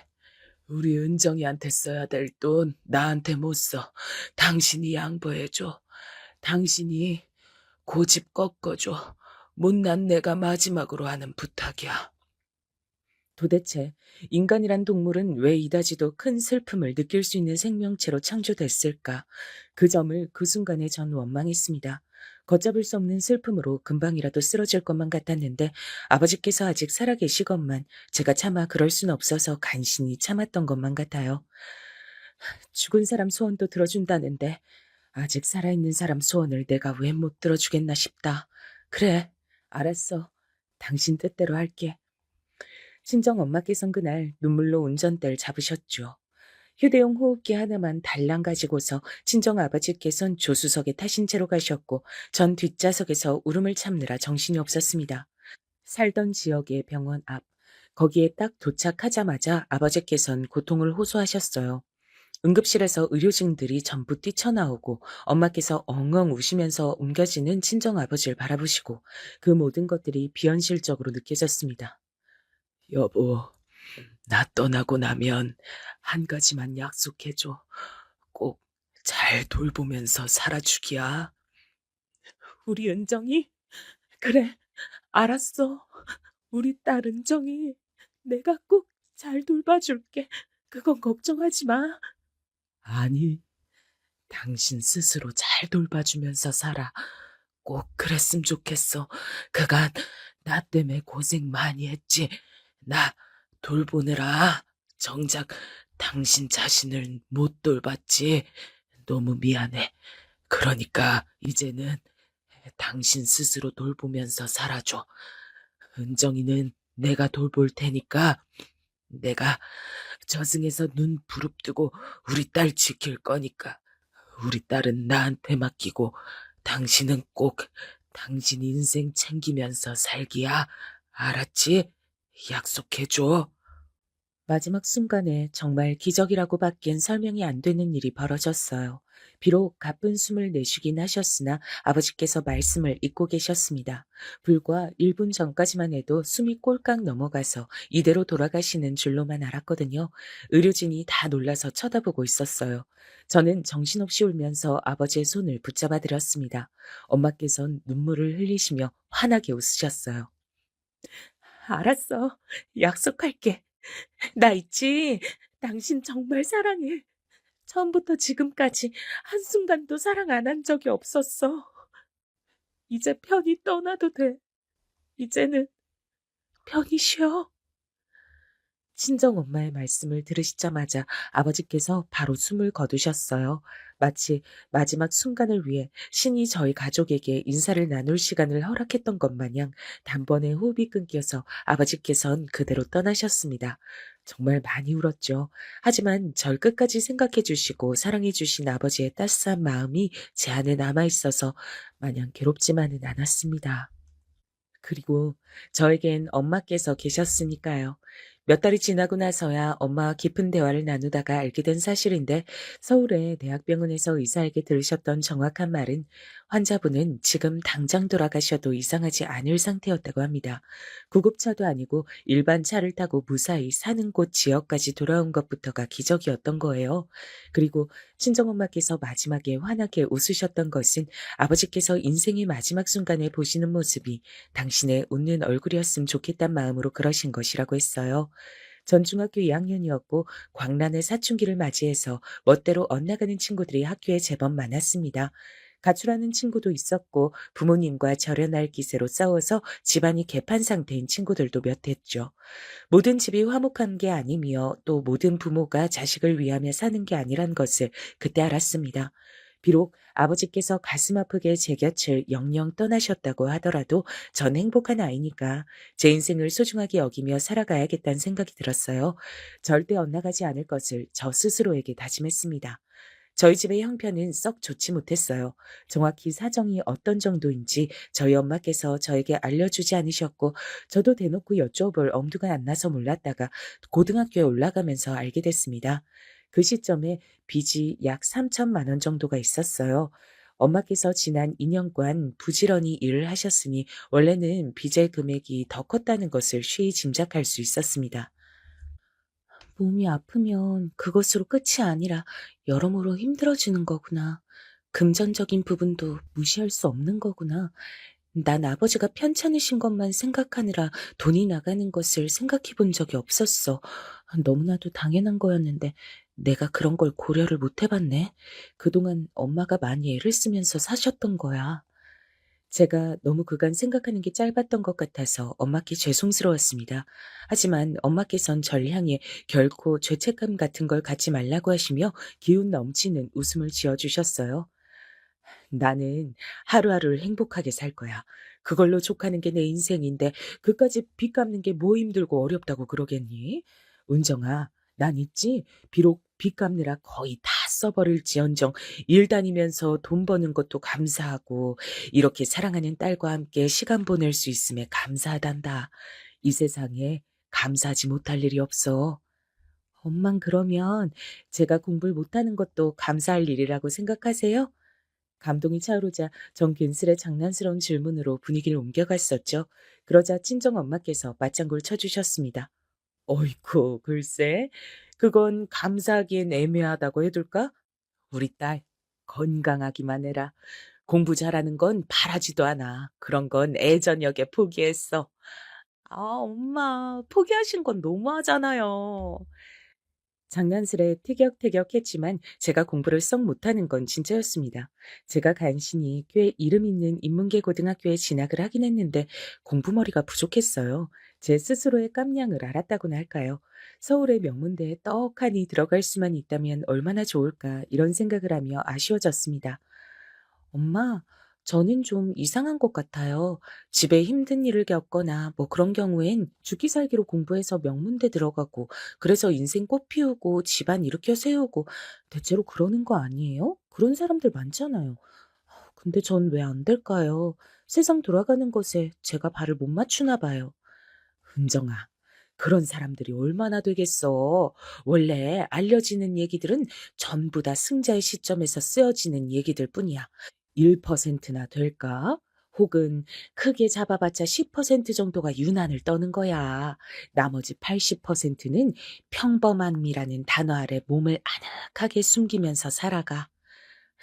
우리 은정이한테 써야 될 돈 나한테 못 써. 당신이 양보해줘. 당신이 고집 꺾어줘. 못난 내가 마지막으로 하는 부탁이야. 도대체 인간이란 동물은 왜 이다지도 큰 슬픔을 느낄 수 있는 생명체로 창조됐을까? 그 점을 그 순간에 전 원망했습니다. 걷잡을 수 없는 슬픔으로 금방이라도 쓰러질 것만 같았는데 아버지께서 아직 살아계시건만 제가 차마 그럴 순 없어서 간신히 참았던 것만 같아요. 죽은 사람 소원도 들어준다는데 아직 살아있는 사람 소원을 내가 왜 못 들어주겠나 싶다. 그래, 알았어. 당신 뜻대로 할게. 친정 엄마께선 그날 눈물로 운전대를 잡으셨죠. 휴대용 호흡기 하나만 달랑 가지고서 친정 아버지께선 조수석에 타신 채로 가셨고 전 뒷좌석에서 울음을 참느라 정신이 없었습니다. 살던 지역의 병원 앞, 거기에 딱 도착하자마자 아버지께선 고통을 호소하셨어요. 응급실에서 의료진들이 전부 뛰쳐나오고 엄마께서 엉엉 우시면서 옮겨지는 친정아버지를 바라보시고 그 모든 것들이 비현실적으로 느껴졌습니다. 여보, 나 떠나고 나면 한 가지만 약속해줘. 꼭 잘 돌보면서 살아주기야. 우리 은정이? 그래, 알았어. 우리 딸 은정이 내가 꼭 잘 돌봐줄게. 그건 걱정하지 마. 아니, 당신 스스로 잘 돌봐주면서 살아. 꼭 그랬으면 좋겠어. 그간 나 때문에 고생 많이 했지. 나 돌보느라 정작 당신 자신을 못 돌봤지. 너무 미안해. 그러니까 이제는 당신 스스로 돌보면서 살아줘. 은정이는 내가 돌볼 테니까 내가 저승에서 눈 부릅뜨고 우리 딸 지킬 거니까. 우리 딸은 나한테 맡기고 당신은 꼭 당신 인생 챙기면서 살기야. 알았지? 약속해줘. 마지막 순간에 정말 기적이라고 밖엔 설명이 안 되는 일이 벌어졌어요. 비록 가쁜 숨을 내쉬긴 하셨으나 아버지께서 말씀을 잊고 계셨습니다. 불과 1분 전까지만 해도 숨이 꼴깍 넘어가서 이대로 돌아가시는 줄로만 알았거든요. 의료진이 다 놀라서 쳐다보고 있었어요. 저는 정신없이 울면서 아버지의 손을 붙잡아 드렸습니다. 엄마께선 눈물을 흘리시며 환하게 웃으셨어요. 알았어. 약속할게. 나 있지? 당신 정말 사랑해. 처음부터 지금까지 한순간도 사랑 안 한 적이 없었어. 이제 편히 떠나도 돼. 이제는 편히 쉬어. 친정엄마의 말씀을 들으시자마자 아버지께서 바로 숨을 거두셨어요. 마치 마지막 순간을 위해 신이 저희 가족에게 인사를 나눌 시간을 허락했던 것 마냥 단번에 호흡이 끊겨서 아버지께선 그대로 떠나셨습니다. 정말 많이 울었죠. 하지만 절 끝까지 생각해 주시고 사랑해 주신 아버지의 따스한 마음이 제 안에 남아 있어서 마냥 괴롭지만은 않았습니다. 그리고 저에겐 엄마께서 계셨으니까요. 몇 달이 지나고 나서야 엄마와 깊은 대화를 나누다가 알게 된 사실인데 서울의 대학병원에서 의사에게 들으셨던 정확한 말은 환자분은 지금 당장 돌아가셔도 이상하지 않을 상태였다고 합니다. 구급차도 아니고 일반 차를 타고 무사히 사는 곳 지역까지 돌아온 것부터가 기적이었던 거예요. 그리고 친정엄마께서 마지막에 환하게 웃으셨던 것은 아버지께서 인생의 마지막 순간에 보시는 모습이 당신의 웃는 얼굴이었으면 좋겠단 마음으로 그러신 것이라고 했어요. 전 중학교 2학년이었고 광란의 사춘기를 맞이해서 멋대로 엇나가는 친구들이 학교에 제법 많았습니다. 가출하는 친구도 있었고 부모님과 절연할 기세로 싸워서 집안이 개판 상태인 친구들도 몇 했죠. 모든 집이 화목한 게 아니며 또 모든 부모가 자식을 위하며 사는 게 아니란 것을 그때 알았습니다. 비록 아버지께서 가슴 아프게 제 곁을 영영 떠나셨다고 하더라도 전 행복한 아이니까 제 인생을 소중하게 여기며 살아가야겠다는 생각이 들었어요. 절대 엇나가지 않을 것을 저 스스로에게 다짐했습니다. 저희 집의 형편은 썩 좋지 못했어요. 정확히 사정이 어떤 정도인지 저희 엄마께서 저에게 알려주지 않으셨고 저도 대놓고 여쭤볼 엄두가 안 나서 몰랐다가 고등학교에 올라가면서 알게 됐습니다. 그 시점에 빚이 약 3천만 원 정도가 있었어요. 엄마께서 지난 2년간 부지런히 일을 하셨으니 원래는 빚의 금액이 더 컸다는 것을 쉬이 짐작할 수 있었습니다. 몸이 아프면 그것으로 끝이 아니라 여러모로 힘들어지는 거구나. 금전적인 부분도 무시할 수 없는 거구나. 난 아버지가 편찮으신 것만 생각하느라 돈이 나가는 것을 생각해 본 적이 없었어. 너무나도 당연한 거였는데 내가 그런 걸 고려를 못 해봤네. 그동안 엄마가 많이 애를 쓰면서 사셨던 거야. 제가 너무 그간 생각하는 게 짧았던 것 같아서 엄마께 죄송스러웠습니다. 하지만 엄마께선 절 향해 결코 죄책감 같은 걸 갖지 말라고 하시며 기운 넘치는 웃음을 지어주셨어요. 나는 하루하루를 행복하게 살 거야. 그걸로 족하는 게 내 인생인데 그까지 빚 갚는 게 뭐 힘들고 어렵다고 그러겠니? 은정아, 난 있지? 비록 빚 갚느라 거의 다 써버릴지언정 일 다니면서 돈 버는 것도 감사하고 이렇게 사랑하는 딸과 함께 시간 보낼 수 있음에 감사하단다. 이 세상에 감사하지 못할 일이 없어. 엄만 그러면 제가 공부를 못하는 것도 감사할 일이라고 생각하세요? 감동이 차오르자 전 괜스레 장난스러운 질문으로 분위기를 옮겨갔었죠. 그러자 친정 엄마께서 맞장구를 쳐주셨습니다. 어이쿠, 글쎄, 그건 감사하기엔 애매하다고 해둘까? 우리 딸, 건강하기만 해라. 공부 잘하는 건 바라지도 않아. 그런 건 애저녁에 포기했어. 아, 엄마, 포기하신 건 너무하잖아요. 장난스레 티격태격했지만 제가 공부를 썩 못하는 건 진짜였습니다. 제가 간신히 꽤 이름 있는 인문계 고등학교에 진학을 하긴 했는데 공부머리가 부족했어요. 제 스스로의 깜냥을 알았다고나 할까요? 서울의 명문대에 떡하니 들어갈 수만 있다면 얼마나 좋을까 이런 생각을 하며 아쉬워졌습니다. 엄마, 저는 좀 이상한 것 같아요. 집에 힘든 일을 겪거나 뭐 그런 경우엔 죽기 살기로 공부해서 명문대 들어가고, 그래서 인생 꽃 피우고 집안 일으켜 세우고, 대체로 그러는 거 아니에요? 그런 사람들 많잖아요. 근데 전 왜 안 될까요? 세상 돌아가는 것에 제가 발을 못 맞추나 봐요. 은정아, 그런 사람들이 얼마나 되겠어. 원래 알려지는 얘기들은 전부 다 승자의 시점에서 쓰여지는 얘기들 뿐이야. 1%나 될까? 혹은 크게 잡아봤자 10% 정도가 유난을 떠는 거야. 나머지 80%는 평범함이라는 단어 아래 몸을 아늑하게 숨기면서 살아가.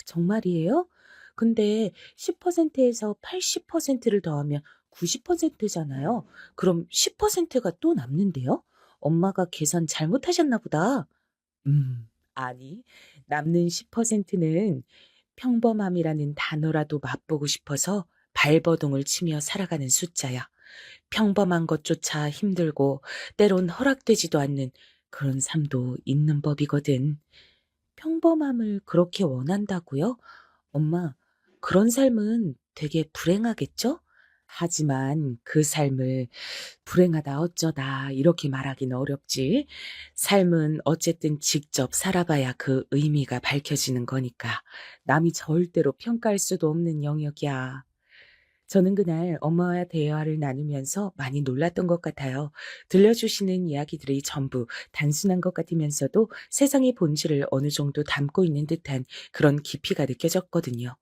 정말이에요? 근데 10%에서 80%를 더하면 90%잖아요. 그럼 10%가 또 남는데요? 엄마가 계산 잘못하셨나 보다. 아니, 남는 10%는 평범함이라는 단어라도 맛보고 싶어서 발버둥을 치며 살아가는 숫자야. 평범한 것조차 힘들고 때론 허락되지도 않는 그런 삶도 있는 법이거든. 평범함을 그렇게 원한다고요? 엄마, 그런 삶은 되게 불행하겠죠? 하지만 그 삶을 불행하다 어쩌다 이렇게 말하기는 어렵지. 삶은 어쨌든 직접 살아봐야 그 의미가 밝혀지는 거니까 남이 절대로 평가할 수도 없는 영역이야. 저는 그날 엄마와 대화를 나누면서 많이 놀랐던 것 같아요. 들려주시는 이야기들이 전부 단순한 것 같으면서도 세상의 본질을 어느 정도 담고 있는 듯한 그런 깊이가 느껴졌거든요.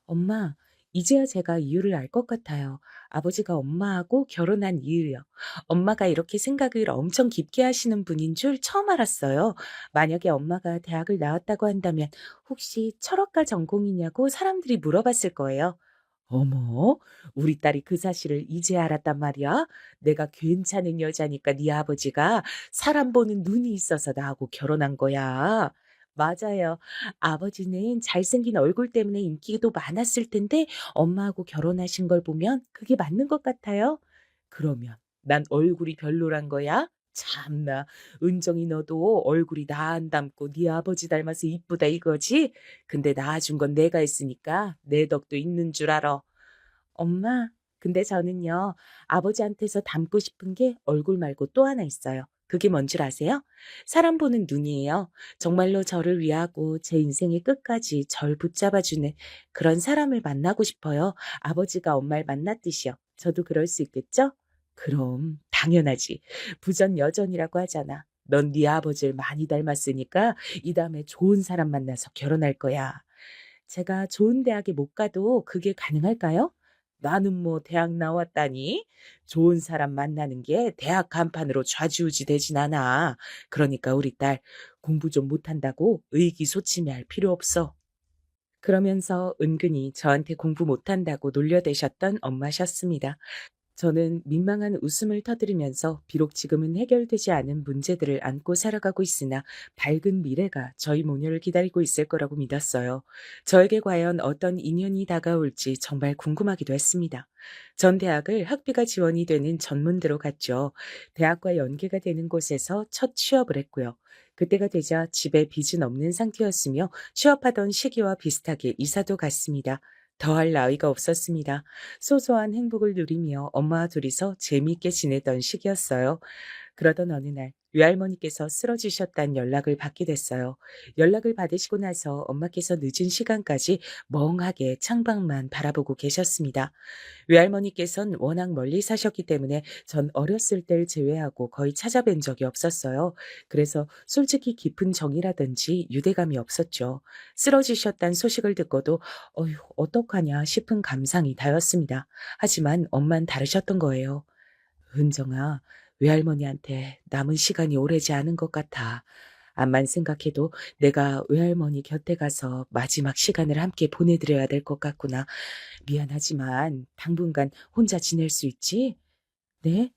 엄마, 이제야 제가 이유를 알 것 같아요. 아버지가 엄마하고 결혼한 이유요. 엄마가 이렇게 생각을 엄청 깊게 하시는 분인 줄 처음 알았어요. 만약에 엄마가 대학을 나왔다고 한다면 혹시 철학과 전공이냐고 사람들이 물어봤을 거예요. 어머, 우리 딸이 그 사실을 이제 알았단 말이야? 내가 괜찮은 여자니까 네 아버지가 사람 보는 눈이 있어서 나하고 결혼한 거야. 맞아요. 아버지는 잘생긴 얼굴 때문에 인기도 많았을 텐데 엄마하고 결혼하신 걸 보면 그게 맞는 것 같아요. 그러면 난 얼굴이 별로란 거야? 참나, 은정이 너도 얼굴이 나 안 닮고 네 아버지 닮아서 이쁘다 이거지? 근데 낳아준 건 내가 했으니까 내 덕도 있는 줄 알아. 엄마, 근데 저는요, 아버지한테서 닮고 싶은 게 얼굴 말고 또 하나 있어요. 그게 뭔 줄 아세요? 사람 보는 눈이에요. 정말로 저를 위하고 제 인생의 끝까지 절 붙잡아주는 그런 사람을 만나고 싶어요. 아버지가 엄마를 만났듯이요. 저도 그럴 수 있겠죠? 그럼 당연하지. 부전여전이라고 하잖아. 넌 네 아버지를 많이 닮았으니까 이 다음에 좋은 사람 만나서 결혼할 거야. 제가 좋은 대학에 못 가도 그게 가능할까요? 나는 뭐 대학 나왔다니? 좋은 사람 만나는 게 대학 간판으로 좌지우지 되진 않아. 그러니까 우리 딸 공부 좀 못한다고 의기소침해할 필요 없어. 그러면서 은근히 저한테 공부 못한다고 놀려대셨던 엄마셨습니다. 저는 민망한 웃음을 터뜨리면서 비록 지금은 해결되지 않은 문제들을 안고 살아가고 있으나 밝은 미래가 저희 모녀를 기다리고 있을 거라고 믿었어요. 저에게 과연 어떤 인연이 다가올지 정말 궁금하기도 했습니다. 전 대학을 학비가 지원이 되는 전문대로 갔죠. 대학과 연계가 되는 곳에서 첫 취업을 했고요. 그때가 되자 집에 빚은 없는 상태였으며 취업하던 시기와 비슷하게 이사도 갔습니다. 더할 나위가 없었습니다. 소소한 행복을 누리며 엄마와 둘이서 재미있게 지내던 시기였어요. 그러던 어느 날 외할머니께서 쓰러지셨다는 연락을 받게 됐어요. 연락을 받으시고 나서 엄마께서 늦은 시간까지 멍하게 창밖만 바라보고 계셨습니다. 외할머니께선 워낙 멀리 사셨기 때문에 전 어렸을 때를 제외하고 거의 찾아뵌 적이 없었어요. 그래서 솔직히 깊은 정이라든지 유대감이 없었죠. 쓰러지셨다는 소식을 듣고도 어휴, 어떡하냐 싶은 감상이 다였습니다. 하지만 엄만 다르셨던 거예요. 은정아, 외할머니한테 남은 시간이 오래지 않은 것 같아. 암만 생각해도 내가 외할머니 곁에 가서 마지막 시간을 함께 보내드려야 될 것 같구나. 미안하지만 당분간 혼자 지낼 수 있지? 네?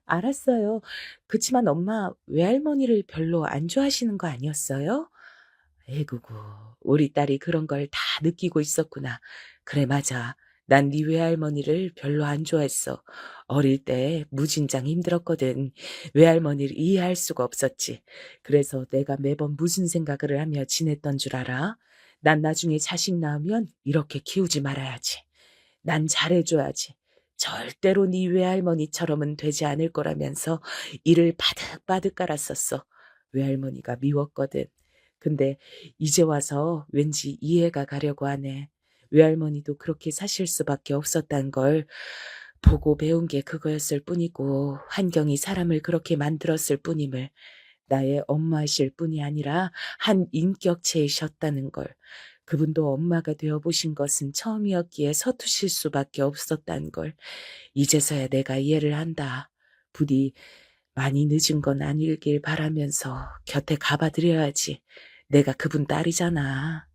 알았어요. 그치만 엄마 외할머니를 별로 안 좋아하시는 거 아니었어요? 에구구, 우리 딸이 그런 걸 다 느끼고 있었구나. 그래, 맞아. 난 네 외할머니를 별로 안 좋아했어. 어릴 때 무진장 힘들었거든. 외할머니를 이해할 수가 없었지. 그래서 내가 매번 무슨 생각을 하며 지냈던 줄 알아? 난 나중에 자식 낳으면 이렇게 키우지 말아야지. 난 잘해줘야지. 절대로 네 외할머니처럼은 되지 않을 거라면서 이를 바득바득 깔았었어. 외할머니가 미웠거든. 근데 이제 와서 왠지 이해가 가려고 하네. 외할머니도 그렇게 사실 수밖에 없었단 걸 보고 배운 게 그거였을 뿐이고 환경이 사람을 그렇게 만들었을 뿐임을 나의 엄마이실 뿐이 아니라 한 인격체이셨다는 걸 그분도 엄마가 되어 보신 것은 처음이었기에 서투실 수밖에 없었단 걸 이제서야 내가 이해를 한다. 부디 많이 늦은 건 아니길 바라면서 곁에 가봐드려야지. 내가 그분 딸이잖아.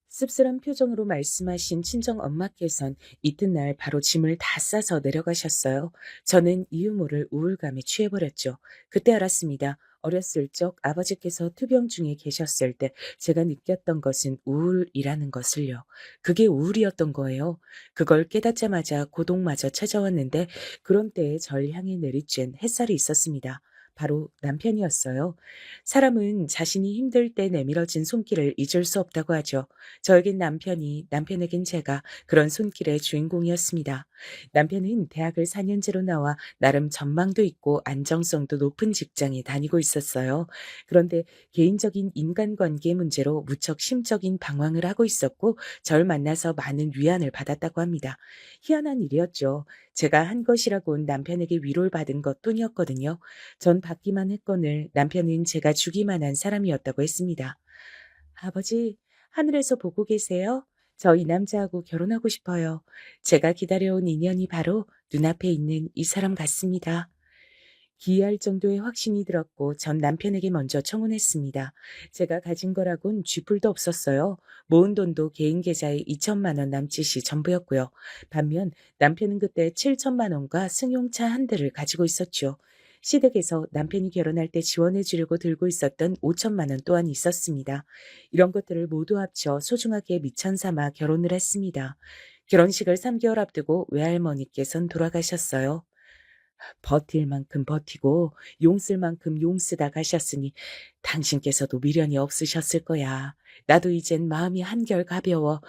씁쓸한 표정으로 말씀하신 친정 엄마께선 이튿날 바로 짐을 다 싸서 내려가셨어요. 저는 이유 모를 우울감에 취해버렸죠. 그때 알았습니다. 어렸을 적 아버지께서 투병 중에 계셨을 때 제가 느꼈던 것은 우울이라는 것을요. 그게 우울이었던 거예요. 그걸 깨닫자마자 고독마저 찾아왔는데 그런 때에 절 향해 내리쬐는 햇살이 있었습니다. 바로 남편이었어요. 사람은 자신이 힘들 때 내밀어진 손길을 잊을 수 없다고 하죠. 저에겐 남편이, 남편에겐 제가 그런 손길의 주인공이었습니다. 남편은 대학을 4년제로 나와 나름 전망도 있고 안정성도 높은 직장에 다니고 있었어요. 그런데 개인적인 인간관계 문제로 무척 심적인 방황을 하고 있었고 절 만나서 많은 위안을 받았다고 합니다. 희한한 일이었죠. 제가 한 것이라곤 남편에게 위로를 받은 것뿐이었거든요. 전 받기만 했거늘 남편은 제가 주기만 한 사람이었다고 했습니다. 아버지, 하늘에서 보고 계세요? 저 이 남자하고 결혼하고 싶어요. 제가 기다려온 인연이 바로 눈앞에 있는 이 사람 같습니다. 기이할 정도의 확신이 들었고 전 남편에게 먼저 청혼했습니다. 제가 가진 거라곤 쥐뿔도 없었어요. 모은 돈도 개인 계좌에 2천만 원 남짓이 전부였고요. 반면 남편은 그때 7천만 원과 승용차 한 대를 가지고 있었죠. 시댁에서 남편이 결혼할 때 지원해 주려고 들고 있었던 5천만 원 또한 있었습니다. 이런 것들을 모두 합쳐 소중하게 미천 삼아 결혼을 했습니다. 결혼식을 3개월 앞두고 외할머니께선 돌아가셨어요. 버틸 만큼 버티고 용 쓸 만큼 용 쓰다 가셨으니 당신께서도 미련이 없으셨을 거야. 나도 이젠 마음이 한결 가벼워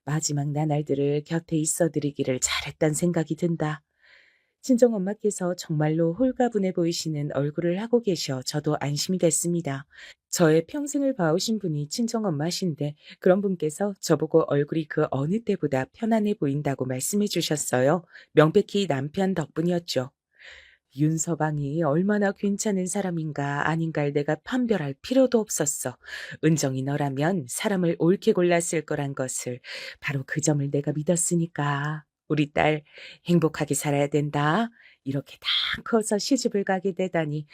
마지막 나날들을 곁에 있어드리기를 잘했단 생각이 든다. 친정엄마께서 정말로 홀가분해 보이시는 얼굴을 하고 계셔 저도 안심이 됐습니다. 저의 평생을 봐오신 분이 친정엄마신데 그런 분께서 저보고 얼굴이 그 어느 때보다 편안해 보인다고 말씀해 주셨어요. 명백히 남편 덕분이었죠. 윤서방이 얼마나 괜찮은 사람인가 아닌가를 내가 판별할 필요도 없었어. 은정이 너라면 사람을 옳게 골랐을 거란 것을 바로 그 점을 내가 믿었으니까. 우리 딸 행복하게 살아야 된다. 이렇게 다 커서 시집을 가게 되다니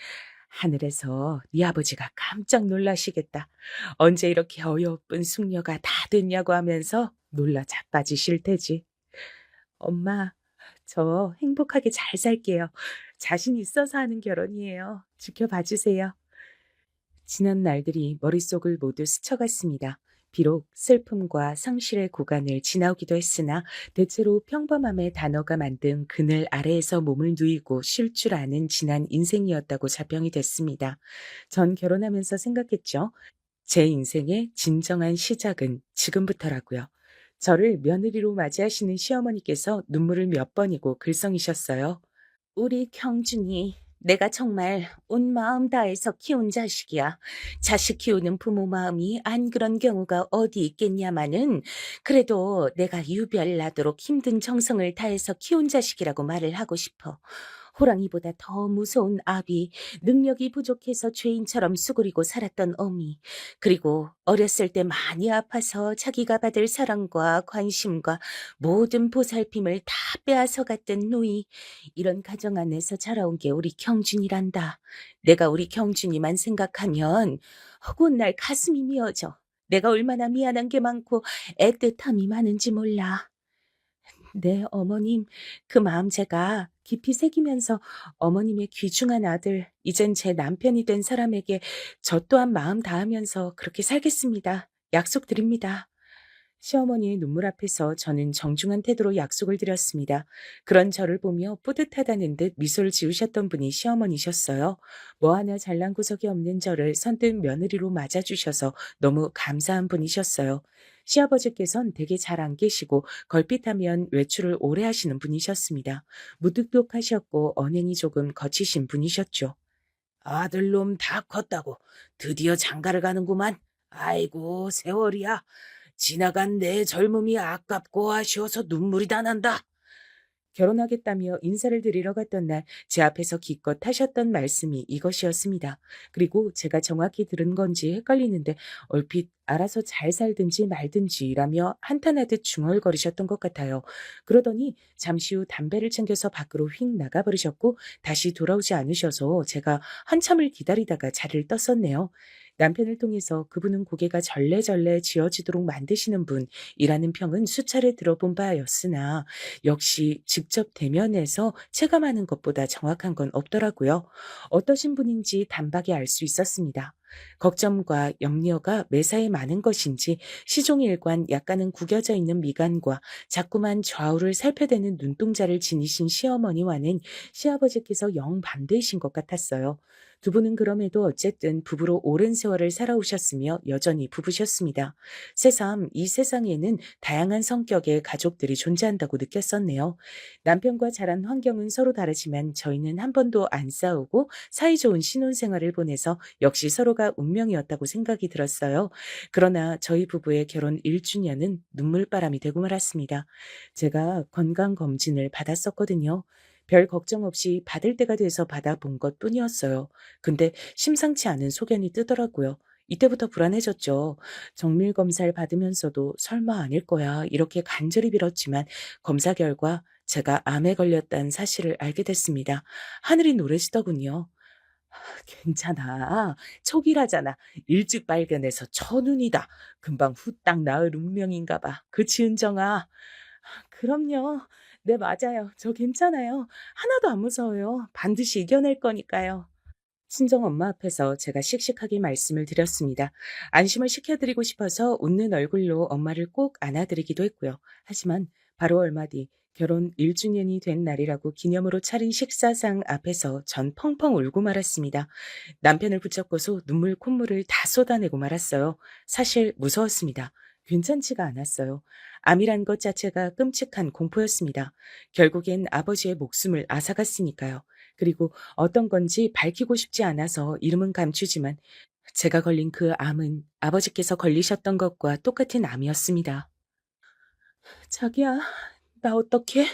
하늘에서 네 아버지가 깜짝 놀라시겠다. 언제 이렇게 어여쁜 숙녀가 다 됐냐고 하면서 놀라 자빠지실 테지. 엄마, 저 행복하게 잘 살게요. 자신 있어서 하는 결혼이에요. 지켜봐 주세요. 지난 날들이 머릿속을 모두 스쳐갔습니다. 비록 슬픔과 상실의 구간을 지나오기도 했으나 대체로 평범함의 단어가 만든 그늘 아래에서 몸을 누이고 쉴 줄 아는 지난 인생이었다고 자평이 됐습니다. 전 결혼하면서 생각했죠. 제 인생의 진정한 시작은 지금부터라고요. 저를 며느리로 맞이하시는 시어머니께서 눈물을 몇 번이고 글썽이셨어요. 우리 경준이 내가 정말 온 마음 다해서 키운 자식이야. 자식 키우는 부모 마음이 안 그런 경우가 어디 있겠냐마는 그래도 내가 유별나도록 힘든 정성을 다해서 키운 자식이라고 말을 하고 싶어. 호랑이보다 더 무서운 아비, 능력이 부족해서 죄인처럼 수그리고 살았던 어미, 그리고 어렸을 때 많이 아파서 자기가 받을 사랑과 관심과 모든 보살핌을 다 빼앗아갔던 누이, 이런 가정 안에서 자라온 게 우리 경준이란다. 내가 우리 경준이만 생각하면 어긋날 가슴이 미어져. 내가 얼마나 미안한 게 많고 애틋함이 많은지 몰라. 네, 어머님, 그 마음 제가 깊이 새기면서 어머님의 귀중한 아들, 이젠 제 남편이 된 사람에게 저 또한 마음 다하면서 그렇게 살겠습니다. 약속드립니다. 시어머니의 눈물 앞에서 저는 정중한 태도로 약속을 드렸습니다. 그런 저를 보며 뿌듯하다는 듯 미소를 지으셨던 분이 시어머니셨어요. 뭐 하나 잘난 구석이 없는 저를 선뜻 며느리로 맞아주셔서 너무 감사한 분이셨어요. 시아버지께선 되게 잘 안 계시고 걸핏하면 외출을 오래 하시는 분이셨습니다. 무뚝뚝하셨고 언행이 조금 거치신 분이셨죠. 아들놈 다 컸다고 드디어 장가를 가는구만. 아이고 세월이야. 지나간 내 젊음이 아깝고 아쉬워서 눈물이 다 난다. 결혼하겠다며 인사를 드리러 갔던 날 제 앞에서 기껏 하셨던 말씀이 이것이었습니다. 그리고 제가 정확히 들은 건지 헷갈리는데 얼핏 알아서 잘 살든지 말든지라며 한탄하듯 중얼거리셨던 것 같아요. 그러더니 잠시 후 담배를 챙겨서 밖으로 휙 나가버리셨고 다시 돌아오지 않으셔서 제가 한참을 기다리다가 자리를 떴었네요. 남편을 통해서 그분은 고개가 절레절레 지어지도록 만드시는 분이라는 평은 수차례 들어본 바였으나 역시 직접 대면해서 체감하는 것보다 정확한 건 없더라고요. 어떠신 분인지 단박에 알 수 있었습니다. 걱정과 염려가 매사에 많은 것인지 시종일관 약간은 구겨져 있는 미간과 자꾸만 좌우를 살펴대는 눈동자를 지니신 시어머니와는 시아버지께서 영 반대이신 것 같았어요. 두 분은 그럼에도 어쨌든 부부로 오랜 세월을 살아오셨으며 여전히 부부셨습니다. 새삼 이 세상에는 다양한 성격의 가족들이 존재한다고 느꼈었네요. 남편과 자란 환경은 서로 다르지만 저희는 한 번도 안 싸우고 사이좋은 신혼생활을 보내서 역시 서로가 운명이었다고 생각이 들었어요. 그러나 저희 부부의 결혼 1주년은 눈물바람이 되고 말았습니다. 제가 건강검진을 받았었거든요. 별 걱정 없이 받을 때가 돼서 받아본 것 뿐이었어요. 근데 심상치 않은 소견이 뜨더라고요. 이때부터 불안해졌죠. 정밀 검사를 받으면서도 설마 아닐 거야 이렇게 간절히 빌었지만 검사 결과 제가 암에 걸렸다는 사실을 알게 됐습니다. 하늘이 노래지더군요. 괜찮아. 촉이라잖아. 일찍 발견해서 천운이다. 금방 후딱 나을 운명인가 봐. 그치, 은정아? 그럼요. 네, 맞아요. 저 괜찮아요. 하나도 안 무서워요. 반드시 이겨낼 거니까요. 친정 엄마 앞에서 제가 씩씩하게 말씀을 드렸습니다. 안심을 시켜드리고 싶어서 웃는 얼굴로 엄마를 꼭 안아드리기도 했고요. 하지만 바로 얼마 뒤 결혼 1주년이 된 날이라고 기념으로 차린 식사상 앞에서 전 펑펑 울고 말았습니다. 남편을 붙잡고서 눈물 콧물을 다 쏟아내고 말았어요. 사실 무서웠습니다. 괜찮지가 않았어요. 암이란 것 자체가 끔찍한 공포였습니다. 결국엔 아버지의 목숨을 앗아갔으니까요. 그리고 어떤 건지 밝히고 싶지 않아서 이름은 감추지만 제가 걸린 그 암은 아버지께서 걸리셨던 것과 똑같은 암이었습니다. 자기야, 나 어떡해?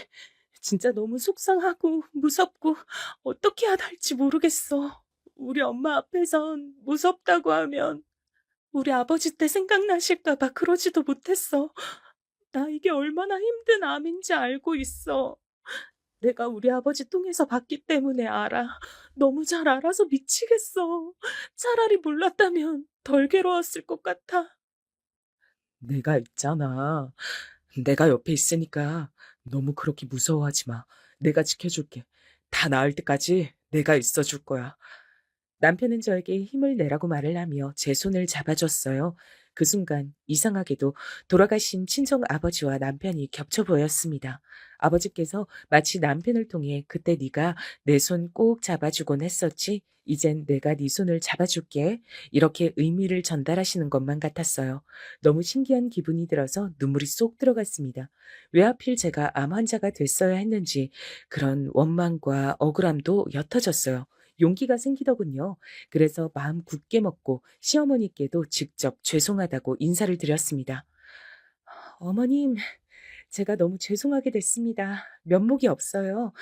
진짜 너무 속상하고 무섭고 어떻게 해야 할지 모르겠어. 우리 엄마 앞에선 무섭다고 하면 우리 아버지 때 생각나실까 봐 그러지도 못했어. 나 이게 얼마나 힘든 암인지 알고 있어. 내가 우리 아버지 통해서 봤기 때문에 알아. 너무 잘 알아서 미치겠어. 차라리 몰랐다면 덜 괴로웠을 것 같아. 내가 있잖아. 내가 옆에 있으니까 너무 그렇게 무서워하지 마. 내가 지켜줄게. 다 나을 때까지 내가 있어줄 거야. 남편은 저에게 힘을 내라고 말을 하며 제 손을 잡아줬어요. 그 순간 이상하게도 돌아가신 친정 아버지와 남편이 겹쳐 보였습니다. 아버지께서 마치 남편을 통해 그때 네가 내 손 꼭 잡아주곤 했었지. 이젠 내가 네 손을 잡아줄게. 이렇게 의미를 전달하시는 것만 같았어요. 너무 신기한 기분이 들어서 눈물이 쏙 들어갔습니다. 왜 하필 제가 암 환자가 됐어야 했는지 그런 원망과 억울함도 옅어졌어요. 용기가 생기더군요. 그래서 마음 굳게 먹고 시어머니께도 직접 죄송하다고 인사를 드렸습니다. 어머님, 제가 너무 죄송하게 됐습니다. 면목이 없어요.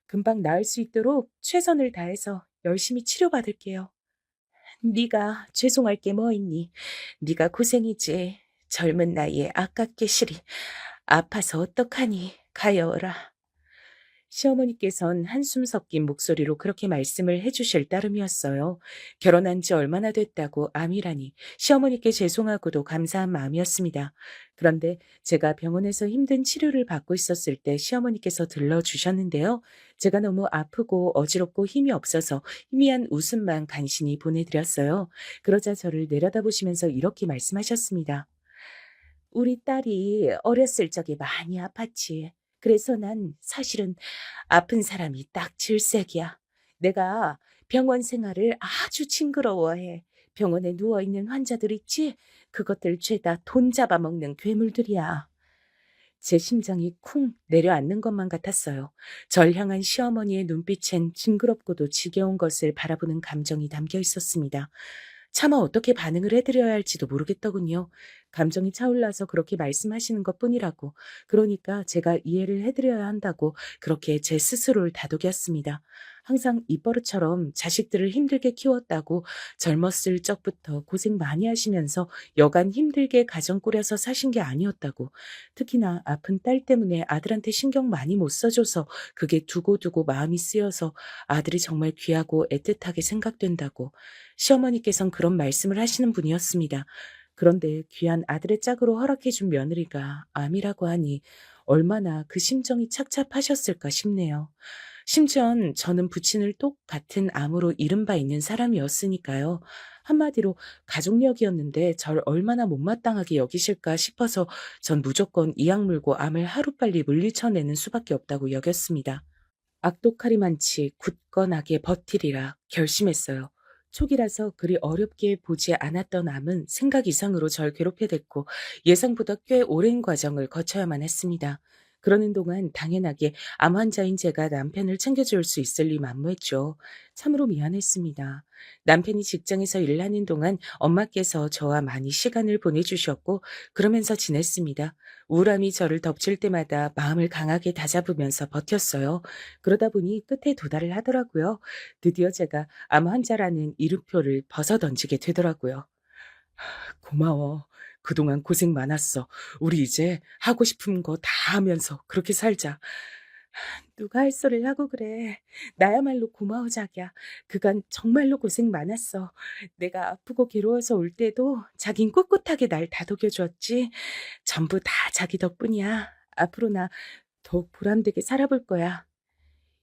금방 나을 수 있도록 최선을 다해서 열심히 치료받을게요. 네가 죄송할 게 뭐 있니? 네가 고생이지. 젊은 나이에 아깝게 시리. 아파서 어떡하니? 가여워라. 시어머니께선 한숨 섞인 목소리로 그렇게 말씀을 해주실 따름이었어요. 결혼한 지 얼마나 됐다고 암이라니 시어머니께 죄송하고도 감사한 마음이었습니다. 그런데 제가 병원에서 힘든 치료를 받고 있었을 때 시어머니께서 들러주셨는데요. 제가 너무 아프고 어지럽고 힘이 없어서 희미한 웃음만 간신히 보내드렸어요. 그러자 저를 내려다보시면서 이렇게 말씀하셨습니다. 우리 딸이 어렸을 적에 많이 아팠지. 그래서 난 사실은 아픈 사람이 딱 질색이야. 내가 병원 생활을 아주 징그러워해. 병원에 누워있는 환자들 있지? 그것들 죄다 돈 잡아먹는 괴물들이야. 제 심장이 쿵 내려앉는 것만 같았어요. 절 향한 시어머니의 눈빛엔 징그럽고도 지겨운 것을 바라보는 감정이 담겨 있었습니다. 차마 어떻게 반응을 해드려야 할지도 모르겠더군요. 감정이 차올라서 그렇게 말씀하시는 것뿐이라고. 그러니까 제가 이해를 해드려야 한다고 그렇게 제 스스로를 다독였습니다. 항상 입버릇처럼 자식들을 힘들게 키웠다고 젊었을 적부터 고생 많이 하시면서 여간 힘들게 가정 꾸려서 사신 게 아니었다고. 특히나 아픈 딸 때문에 아들한테 신경 많이 못 써줘서 그게 두고두고 마음이 쓰여서 아들이 정말 귀하고 애틋하게 생각된다고. 시어머니께선 그런 말씀을 하시는 분이었습니다. 그런데 귀한 아들의 짝으로 허락해준 며느리가 암이라고 하니 얼마나 그 심정이 착잡하셨을까 싶네요. 심지어는 저는 부친을 똑같은 암으로 잃은 바 있는 사람이었으니까요. 한마디로 가족력이었는데 절 얼마나 못마땅하게 여기실까 싶어서 전 무조건 이악 물고 암을 하루빨리 물리쳐내는 수밖에 없다고 여겼습니다. 악독하리 많지 굳건하게 버티리라 결심했어요. 초기라서 그리 어렵게 보지 않았던 암은 생각 이상으로 절 괴롭게 됐고 예상보다 꽤 오랜 과정을 거쳐야만 했습니다. 그러는 동안 당연하게 암 환자인 제가 남편을 챙겨줄 수 있을 리 만무했죠. 참으로 미안했습니다. 남편이 직장에서 일하는 동안 엄마께서 저와 많이 시간을 보내주셨고 그러면서 지냈습니다. 우울함이 저를 덮칠 때마다 마음을 강하게 다잡으면서 버텼어요. 그러다 보니 끝에 도달을 하더라고요. 드디어 제가 암 환자라는 이름표를 벗어던지게 되더라고요. 고마워. 그동안 고생 많았어. 우리 이제 하고 싶은 거 다 하면서 그렇게 살자. 누가 할 소리를 하고 그래. 나야말로 고마워 자기야. 그간 정말로 고생 많았어. 내가 아프고 괴로워서 올 때도 자긴 꿋꿋하게 날 다독여줬지. 전부 다 자기 덕분이야. 앞으로 나 더욱 보람되게 살아볼 거야.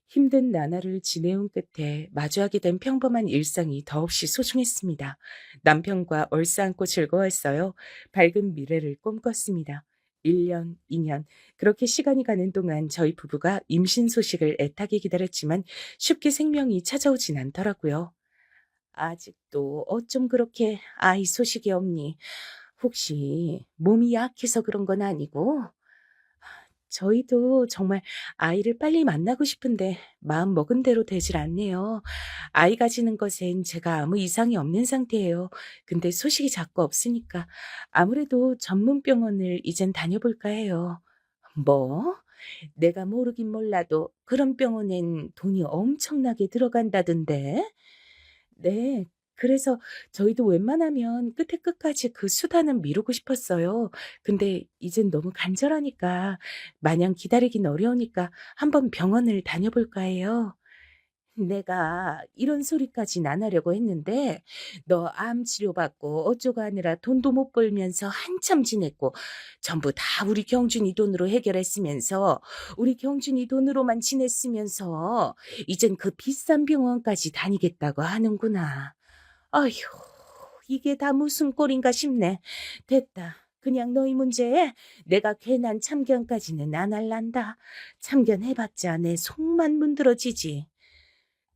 힘든 나날을 지내온 끝에 마주하게 된 평범한 일상이 더없이 소중했습니다. 남편과 얼싸안고 즐거웠어요. 밝은 미래를 꿈꿨습니다. 1년, 2년, 그렇게 시간이 가는 동안 저희 부부가 임신 소식을 애타게 기다렸지만 쉽게 생명이 찾아오진 않더라고요. 아직도 어쩜 그렇게 아이 소식이 없니? 혹시 몸이 약해서 그런 건 아니고? 저희도 정말 아이를 빨리 만나고 싶은데 마음 먹은 대로 되질 않네요. 아이 가지는 것엔 제가 아무 이상이 없는 상태예요. 근데 소식이 자꾸 없으니까 아무래도 전문 병원을 이젠 다녀볼까 해요. 뭐? 내가 모르긴 몰라도 그런 병원엔 돈이 엄청나게 들어간다던데? 네. 그래서 저희도 웬만하면 끝에 끝까지 그 수단은 미루고 싶었어요. 근데 이젠 너무 간절하니까 마냥 기다리긴 어려우니까 한번 병원을 다녀볼까 해요. 내가 이런 소리까진 안 하려고 했는데 너 암 치료받고 어쩌고 하느라 돈도 못 벌면서 한참 지냈고 전부 다 우리 경준이 돈으로 해결했으면서 우리 경준이 돈으로만 지냈으면서 이젠 그 비싼 병원까지 다니겠다고 하는구나. 아휴, 이게 다 무슨 꼴인가 싶네. 됐다. 그냥 너희 문제에 내가 괜한 참견까지는 안 할란다. 참견해봤자 내 속만 문드러지지.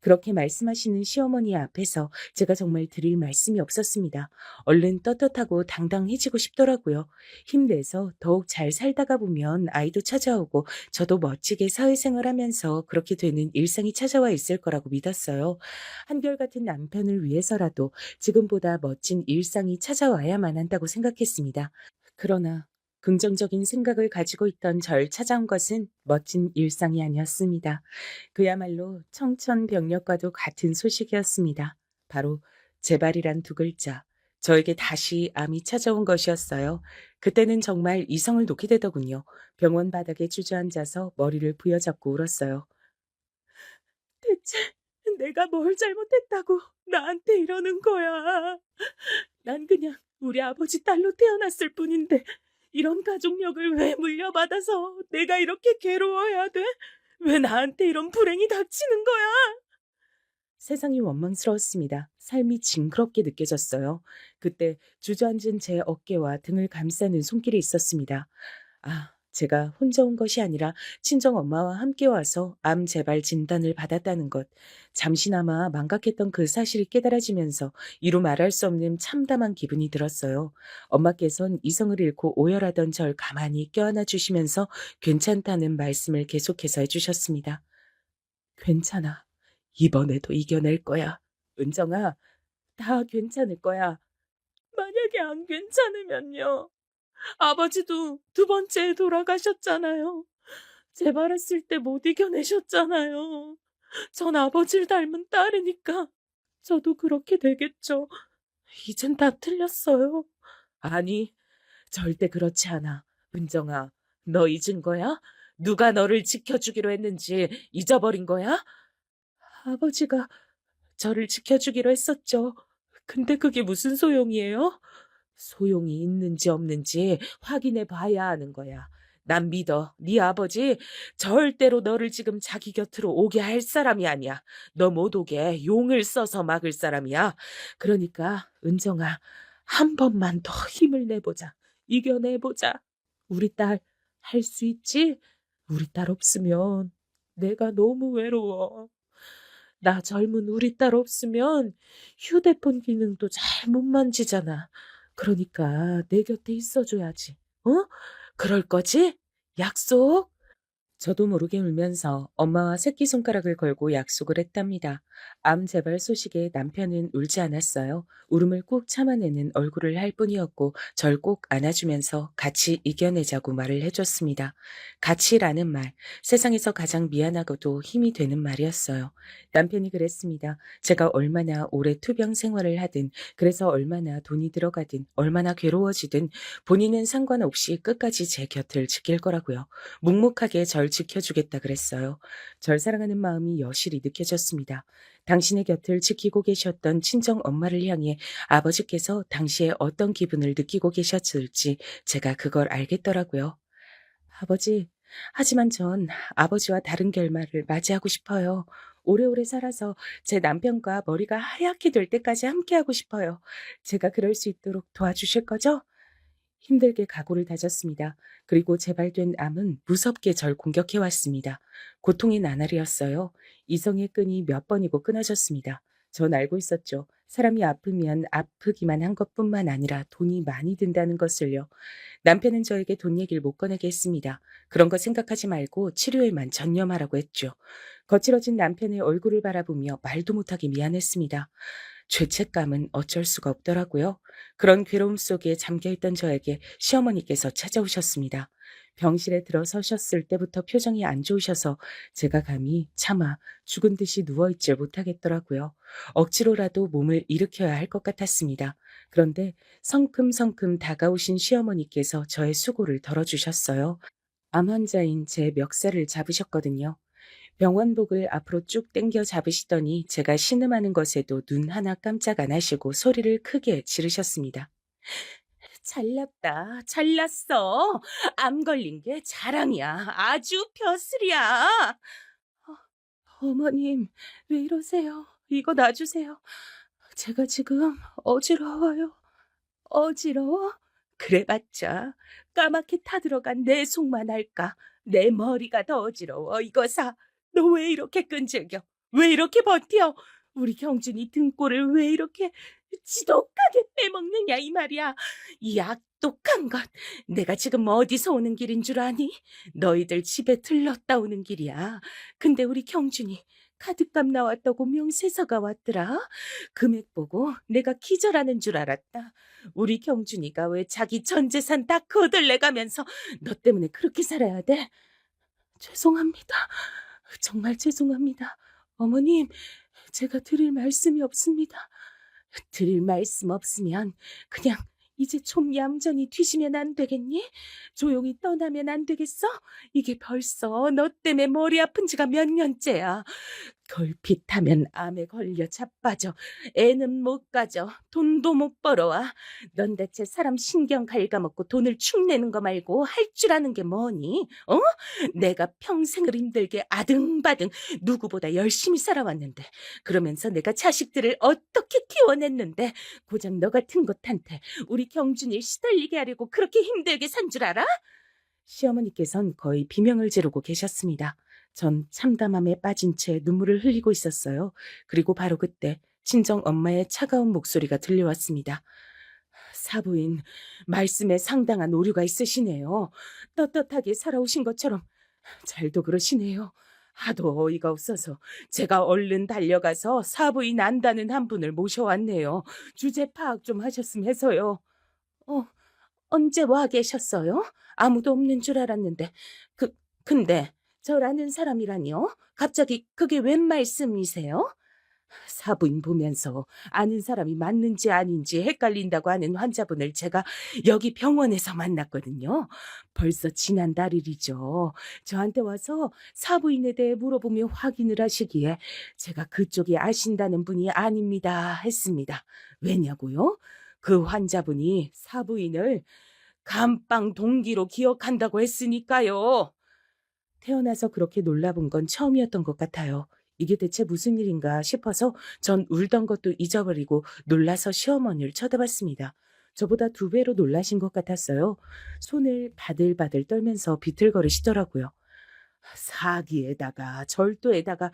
그렇게 말씀하시는 시어머니 앞에서 제가 정말 드릴 말씀이 없었습니다. 얼른 떳떳하고 당당해지고 싶더라고요. 힘내서 더욱 잘 살다가 보면 아이도 찾아오고 저도 멋지게 사회생활하면서 그렇게 되는 일상이 찾아와 있을 거라고 믿었어요. 한결같은 남편을 위해서라도 지금보다 멋진 일상이 찾아와야만 한다고 생각했습니다. 그러나 긍정적인 생각을 가지고 있던 절 찾아온 것은 멋진 일상이 아니었습니다. 그야말로 청천벽력과도 같은 소식이었습니다. 바로 재발이란 두 글자. 저에게 다시 암이 찾아온 것이었어요. 그때는 정말 이성을 놓게 되더군요. 병원 바닥에 주저앉아서 머리를 부여잡고 울었어요. 대체 내가 뭘 잘못했다고 나한테 이러는 거야. 난 그냥 우리 아버지 딸로 태어났을 뿐인데 이런 가족력을 왜 물려받아서 내가 이렇게 괴로워야 돼? 왜 나한테 이런 불행이 닥치는 거야? 세상이 원망스러웠습니다. 삶이 징그럽게 느껴졌어요. 그때 주저앉은 제 어깨와 등을 감싸는 손길이 있었습니다. 아, 제가 혼자 온 것이 아니라 친정 엄마와 함께 와서 암 재발 진단을 받았다는 것. 잠시나마 망각했던 그 사실이 깨달아지면서 이루 말할 수 없는 참담한 기분이 들었어요. 엄마께선 이성을 잃고 오열하던 절 가만히 껴안아 주시면서 괜찮다는 말씀을 계속해서 해주셨습니다. 괜찮아. 이번에도 이겨낼 거야. 은정아, 다 괜찮을 거야. 만약에 안 괜찮으면요. 아버지도 두 번째 돌아가셨잖아요. 재발했을 때 못 이겨내셨잖아요. 전 아버지를 닮은 딸이니까 저도 그렇게 되겠죠. 이젠 다 틀렸어요. 아니, 절대 그렇지 않아. 은정아, 너 잊은 거야? 누가 너를 지켜주기로 했는지 잊어버린 거야? 아버지가 저를 지켜주기로 했었죠. 근데 그게 무슨 소용이에요? 소용이 있는지 없는지 확인해 봐야 하는 거야. 난 믿어. 네 아버지 절대로 너를 지금 자기 곁으로 오게 할 사람이 아니야. 너 못 오게 용을 써서 막을 사람이야. 그러니까 은정아, 한 번만 더 힘을 내보자. 이겨내보자. 우리 딸 할 수 있지? 우리 딸 없으면 내가 너무 외로워. 나 젊은 우리 딸 없으면 휴대폰 기능도 잘 못 만지잖아. 그러니까 내 곁에 있어줘야지. 어? 그럴 거지? 약속? 저도 모르게 울면서 엄마와 새끼손가락을 걸고 약속을 했답니다. 암 재발 소식에 남편은 울지 않았어요. 울음을 꾹 참아내는 얼굴을 할 뿐이었고 절 꼭 안아주면서 같이 이겨내자고 말을 해줬습니다. 같이라는 말, 세상에서 가장 미안하고도 힘이 되는 말이었어요. 남편이 그랬습니다. 제가 얼마나 오래 투병 생활을 하든, 그래서 얼마나 돈이 들어가든, 얼마나 괴로워지든 본인은 상관없이 끝까지 제 곁을 지킬 거라고요. 묵묵하게 절 지켜주겠다 그랬어요. 절 사랑하는 마음이 여실히 느껴졌습니다. 당신의 곁을 지키고 계셨던 친정 엄마를 향해 아버지께서 당시에 어떤 기분을 느끼고 계셨을지 제가 그걸 알겠더라고요. 아버지, 하지만 전 아버지와 다른 결말을 맞이하고 싶어요. 오래오래 살아서 제 남편과 머리가 하얗게 될 때까지 함께하고 싶어요. 제가 그럴 수 있도록 도와주실 거죠? 힘들게 각오를 다졌습니다. 그리고 재발된 암은 무섭게 절 공격해왔습니다. 고통의 나날이었어요. 이성의 끈이 몇 번이고 끊어졌습니다. 전 알고 있었죠. 사람이 아프면 아프기만 한 것뿐만 아니라 돈이 많이 든다는 것을요. 남편은 저에게 돈 얘기를 못 꺼내게 했습니다. 그런 거 생각하지 말고 치료에만 전념하라고 했죠. 거칠어진 남편의 얼굴을 바라보며 말도 못하게 미안했습니다. 죄책감은 어쩔 수가 없더라고요. 그런 괴로움 속에 잠겨있던 저에게 시어머니께서 찾아오셨습니다. 병실에 들어서셨을 때부터 표정이 안 좋으셔서 제가 감히 차마 죽은 듯이 누워있질 못하겠더라고요. 억지로라도 몸을 일으켜야 할 것 같았습니다. 그런데 성큼성큼 다가오신 시어머니께서 저의 수고를 덜어주셨어요. 암 환자인 제 멱살을 잡으셨거든요. 병원복을 앞으로 쭉 당겨 잡으시더니 제가 신음하는 것에도 눈 하나 깜짝 안 하시고 소리를 크게 지르셨습니다. 잘났다. 잘났어. 암 걸린 게 자랑이야. 아주 벼슬이야. 어머님, 왜 이러세요? 이거 놔주세요. 제가 지금 어지러워요. 어지러워? 그래봤자 까맣게 타들어간 내 속만 알까. 내 머리가 더 어지러워. 이거 사. 너 왜 이렇게 끈질겨? 왜 이렇게 버텨? 우리 경준이 등골을 왜 이렇게 지독하게 빼먹느냐 이 말이야. 이 악독한 것. 내가 지금 어디서 오는 길인 줄 아니? 너희들 집에 들렀다 오는 길이야. 근데 우리 경준이 카드값 나왔다고 명세서가 왔더라. 금액 보고 내가 기절하는 줄 알았다. 우리 경준이가 왜 자기 전 재산 다 거들내가면서 너 때문에 그렇게 살아야 돼? 죄송합니다. 정말 죄송합니다. 어머님, 제가 드릴 말씀이 없습니다. 드릴 말씀 없으면 그냥 이제 좀 얌전히 뒤지면 안 되겠니? 조용히 떠나면 안 되겠어? 이게 벌써 너 때문에 머리 아픈 지가 몇 년째야. 걸핏하면 암에 걸려 자빠져. 애는 못 가져. 돈도 못 벌어와. 넌 대체 사람 신경 갉아먹고 돈을 축내는 거 말고 할 줄 아는 게 뭐니? 어? 내가 평생을 힘들게 아등바등 누구보다 열심히 살아왔는데 그러면서 내가 자식들을 어떻게 키워냈는데 고작 너 같은 것한테 우리 경준이 시달리게 하려고 그렇게 힘들게 산 줄 알아? 시어머니께선 거의 비명을 지르고 계셨습니다. 전 참담함에 빠진 채 눈물을 흘리고 있었어요. 그리고 바로 그때 친정 엄마의 차가운 목소리가 들려왔습니다. 사부인, 말씀에 상당한 오류가 있으시네요. 떳떳하게 살아오신 것처럼 잘도 그러시네요. 하도 어이가 없어서 제가 얼른 달려가서 사부인 안다는 한 분을 모셔왔네요. 주제 파악 좀 하셨으면 해서요. 언제 와 계셨어요? 아무도 없는 줄 알았는데. 근데 저라는 사람이라니요? 갑자기 그게 웬 말씀이세요? 사부인 보면서 아는 사람이 맞는지 아닌지 헷갈린다고 하는 환자분을 제가 여기 병원에서 만났거든요. 벌써 지난달 일이죠. 저한테 와서 사부인에 대해 물어보며 확인을 하시기에 제가 그쪽이 아신다는 분이 아닙니다 했습니다. 왜냐고요? 그 환자분이 사부인을 감방 동기로 기억한다고 했으니까요. 태어나서 그렇게 놀라본 건 처음이었던 것 같아요. 이게 대체 무슨 일인가 싶어서 전 울던 것도 잊어버리고 놀라서 시어머니를 쳐다봤습니다. 저보다 2배로 놀라신 것 같았어요. 손을 바들바들 떨면서 비틀거리시더라고요. 사기에다가 절도에다가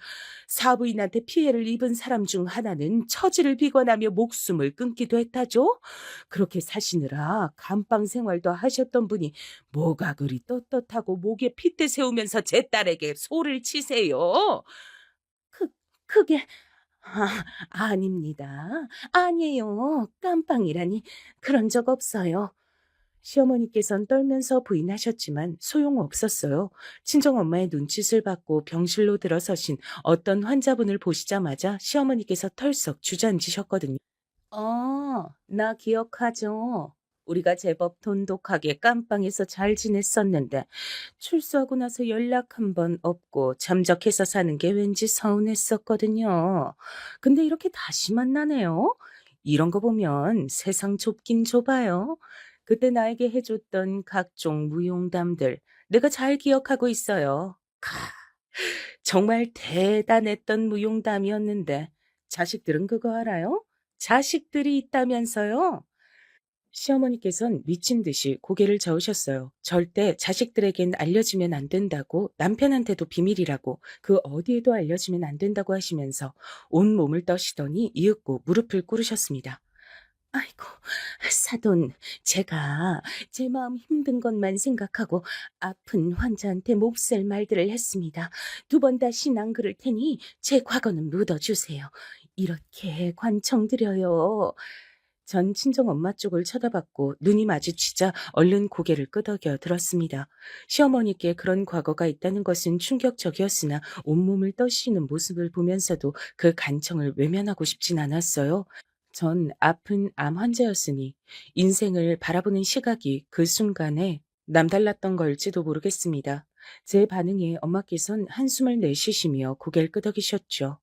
사부인한테 피해를 입은 사람 중 하나는 처지를 비관하며 목숨을 끊기도 했다죠. 그렇게 사시느라 감방 생활도 하셨던 분이 뭐가 그리 떳떳하고 목에 핏대 세우면서 제 딸에게 소를 치세요. 그게 아닙니다. 아니에요. 깜빵이라니 그런 적 없어요. 시어머니께선 떨면서 부인하셨지만 소용없었어요. 친정엄마의 눈짓을 받고 병실로 들어서신 어떤 환자분을 보시자마자 시어머니께서 털썩 주저앉으셨거든요. 나 기억하죠. 우리가 제법 돈독하게 깜빵에서 잘 지냈었는데 출소하고 나서 연락 한 번 없고 잠적해서 사는 게 왠지 서운했었거든요. 근데 이렇게 다시 만나네요. 이런 거 보면 세상 좁긴 좁아요. 그때 나에게 해줬던 각종 무용담들 내가 잘 기억하고 있어요. 정말 대단했던 무용담이었는데 자식들은 그거 알아요? 자식들이 있다면서요? 시어머니께선 미친 듯이 고개를 저으셨어요. 절대 자식들에겐 알려지면 안 된다고, 남편한테도 비밀이라고, 그 어디에도 알려지면 안 된다고 하시면서 온 몸을 떠시더니 이윽고 무릎을 꿇으셨습니다. 아이고, 사돈, 제가 제 마음 힘든 것만 생각하고 아픈 환자한테 몹쓸 말들을 했습니다. 2번 다신 안 그럴 테니 제 과거는 묻어주세요. 이렇게 관청드려요. 전 친정엄마 쪽을 쳐다봤고 눈이 마주치자 얼른 고개를 끄덕여 들었습니다. 시어머니께 그런 과거가 있다는 것은 충격적이었으나 온몸을 떠시는 모습을 보면서도 그 간청을 외면하고 싶진 않았어요. 전 아픈 암 환자였으니 인생을 바라보는 시각이 그 순간에 남달랐던 걸지도 모르겠습니다. 제 반응에 엄마께선 한숨을 내쉬시며 고개를 끄덕이셨죠.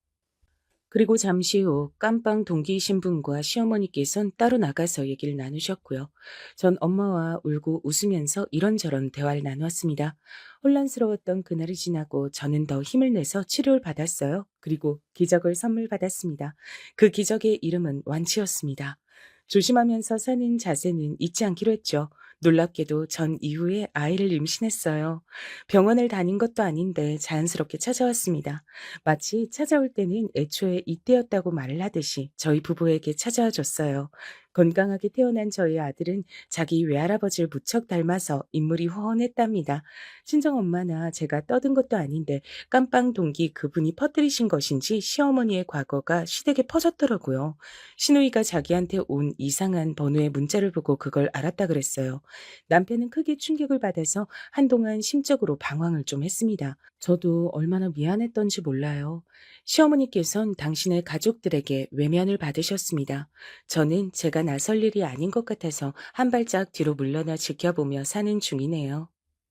그리고 잠시 후 깜빵 동기이신 분과 시어머니께선 따로 나가서 얘기를 나누셨고요. 전 엄마와 울고 웃으면서 이런저런 대화를 나누었습니다. 혼란스러웠던 그날이 지나고 저는 더 힘을 내서 치료를 받았어요. 그리고 기적을 선물 받았습니다. 그 기적의 이름은 완치였습니다. 조심하면서 사는 자세는 잊지 않기로 했죠. 놀랍게도 전 이후에 아이를 임신했어요. 병원을 다닌 것도 아닌데 자연스럽게 찾아왔습니다. 마치 찾아올 때는 애초에 이때였다고 말을 하듯이 저희 부부에게 찾아와 줬어요. 건강하게 태어난 저희 아들은 자기 외할아버지를 무척 닮아서 인물이 훤했답니다. 친정엄마나 제가 떠든 것도 아닌데 깜빵 동기 그분이 퍼뜨리신 것인지 시어머니의 과거가 시댁에 퍼졌더라고요. 시누이가 자기한테 온 이상한 번호의 문자를 보고 그걸 알았다 그랬어요. 남편은 크게 충격을 받아서 한동안 심적으로 방황을 좀 했습니다. 저도 얼마나 미안했던지 몰라요. 시어머니께선 당신의 가족들에게 외면을 받으셨습니다. 저는 제가 나설 일이 아닌 것 같아서 한 발짝 뒤로 물러나 지켜보며 사는 중이네요.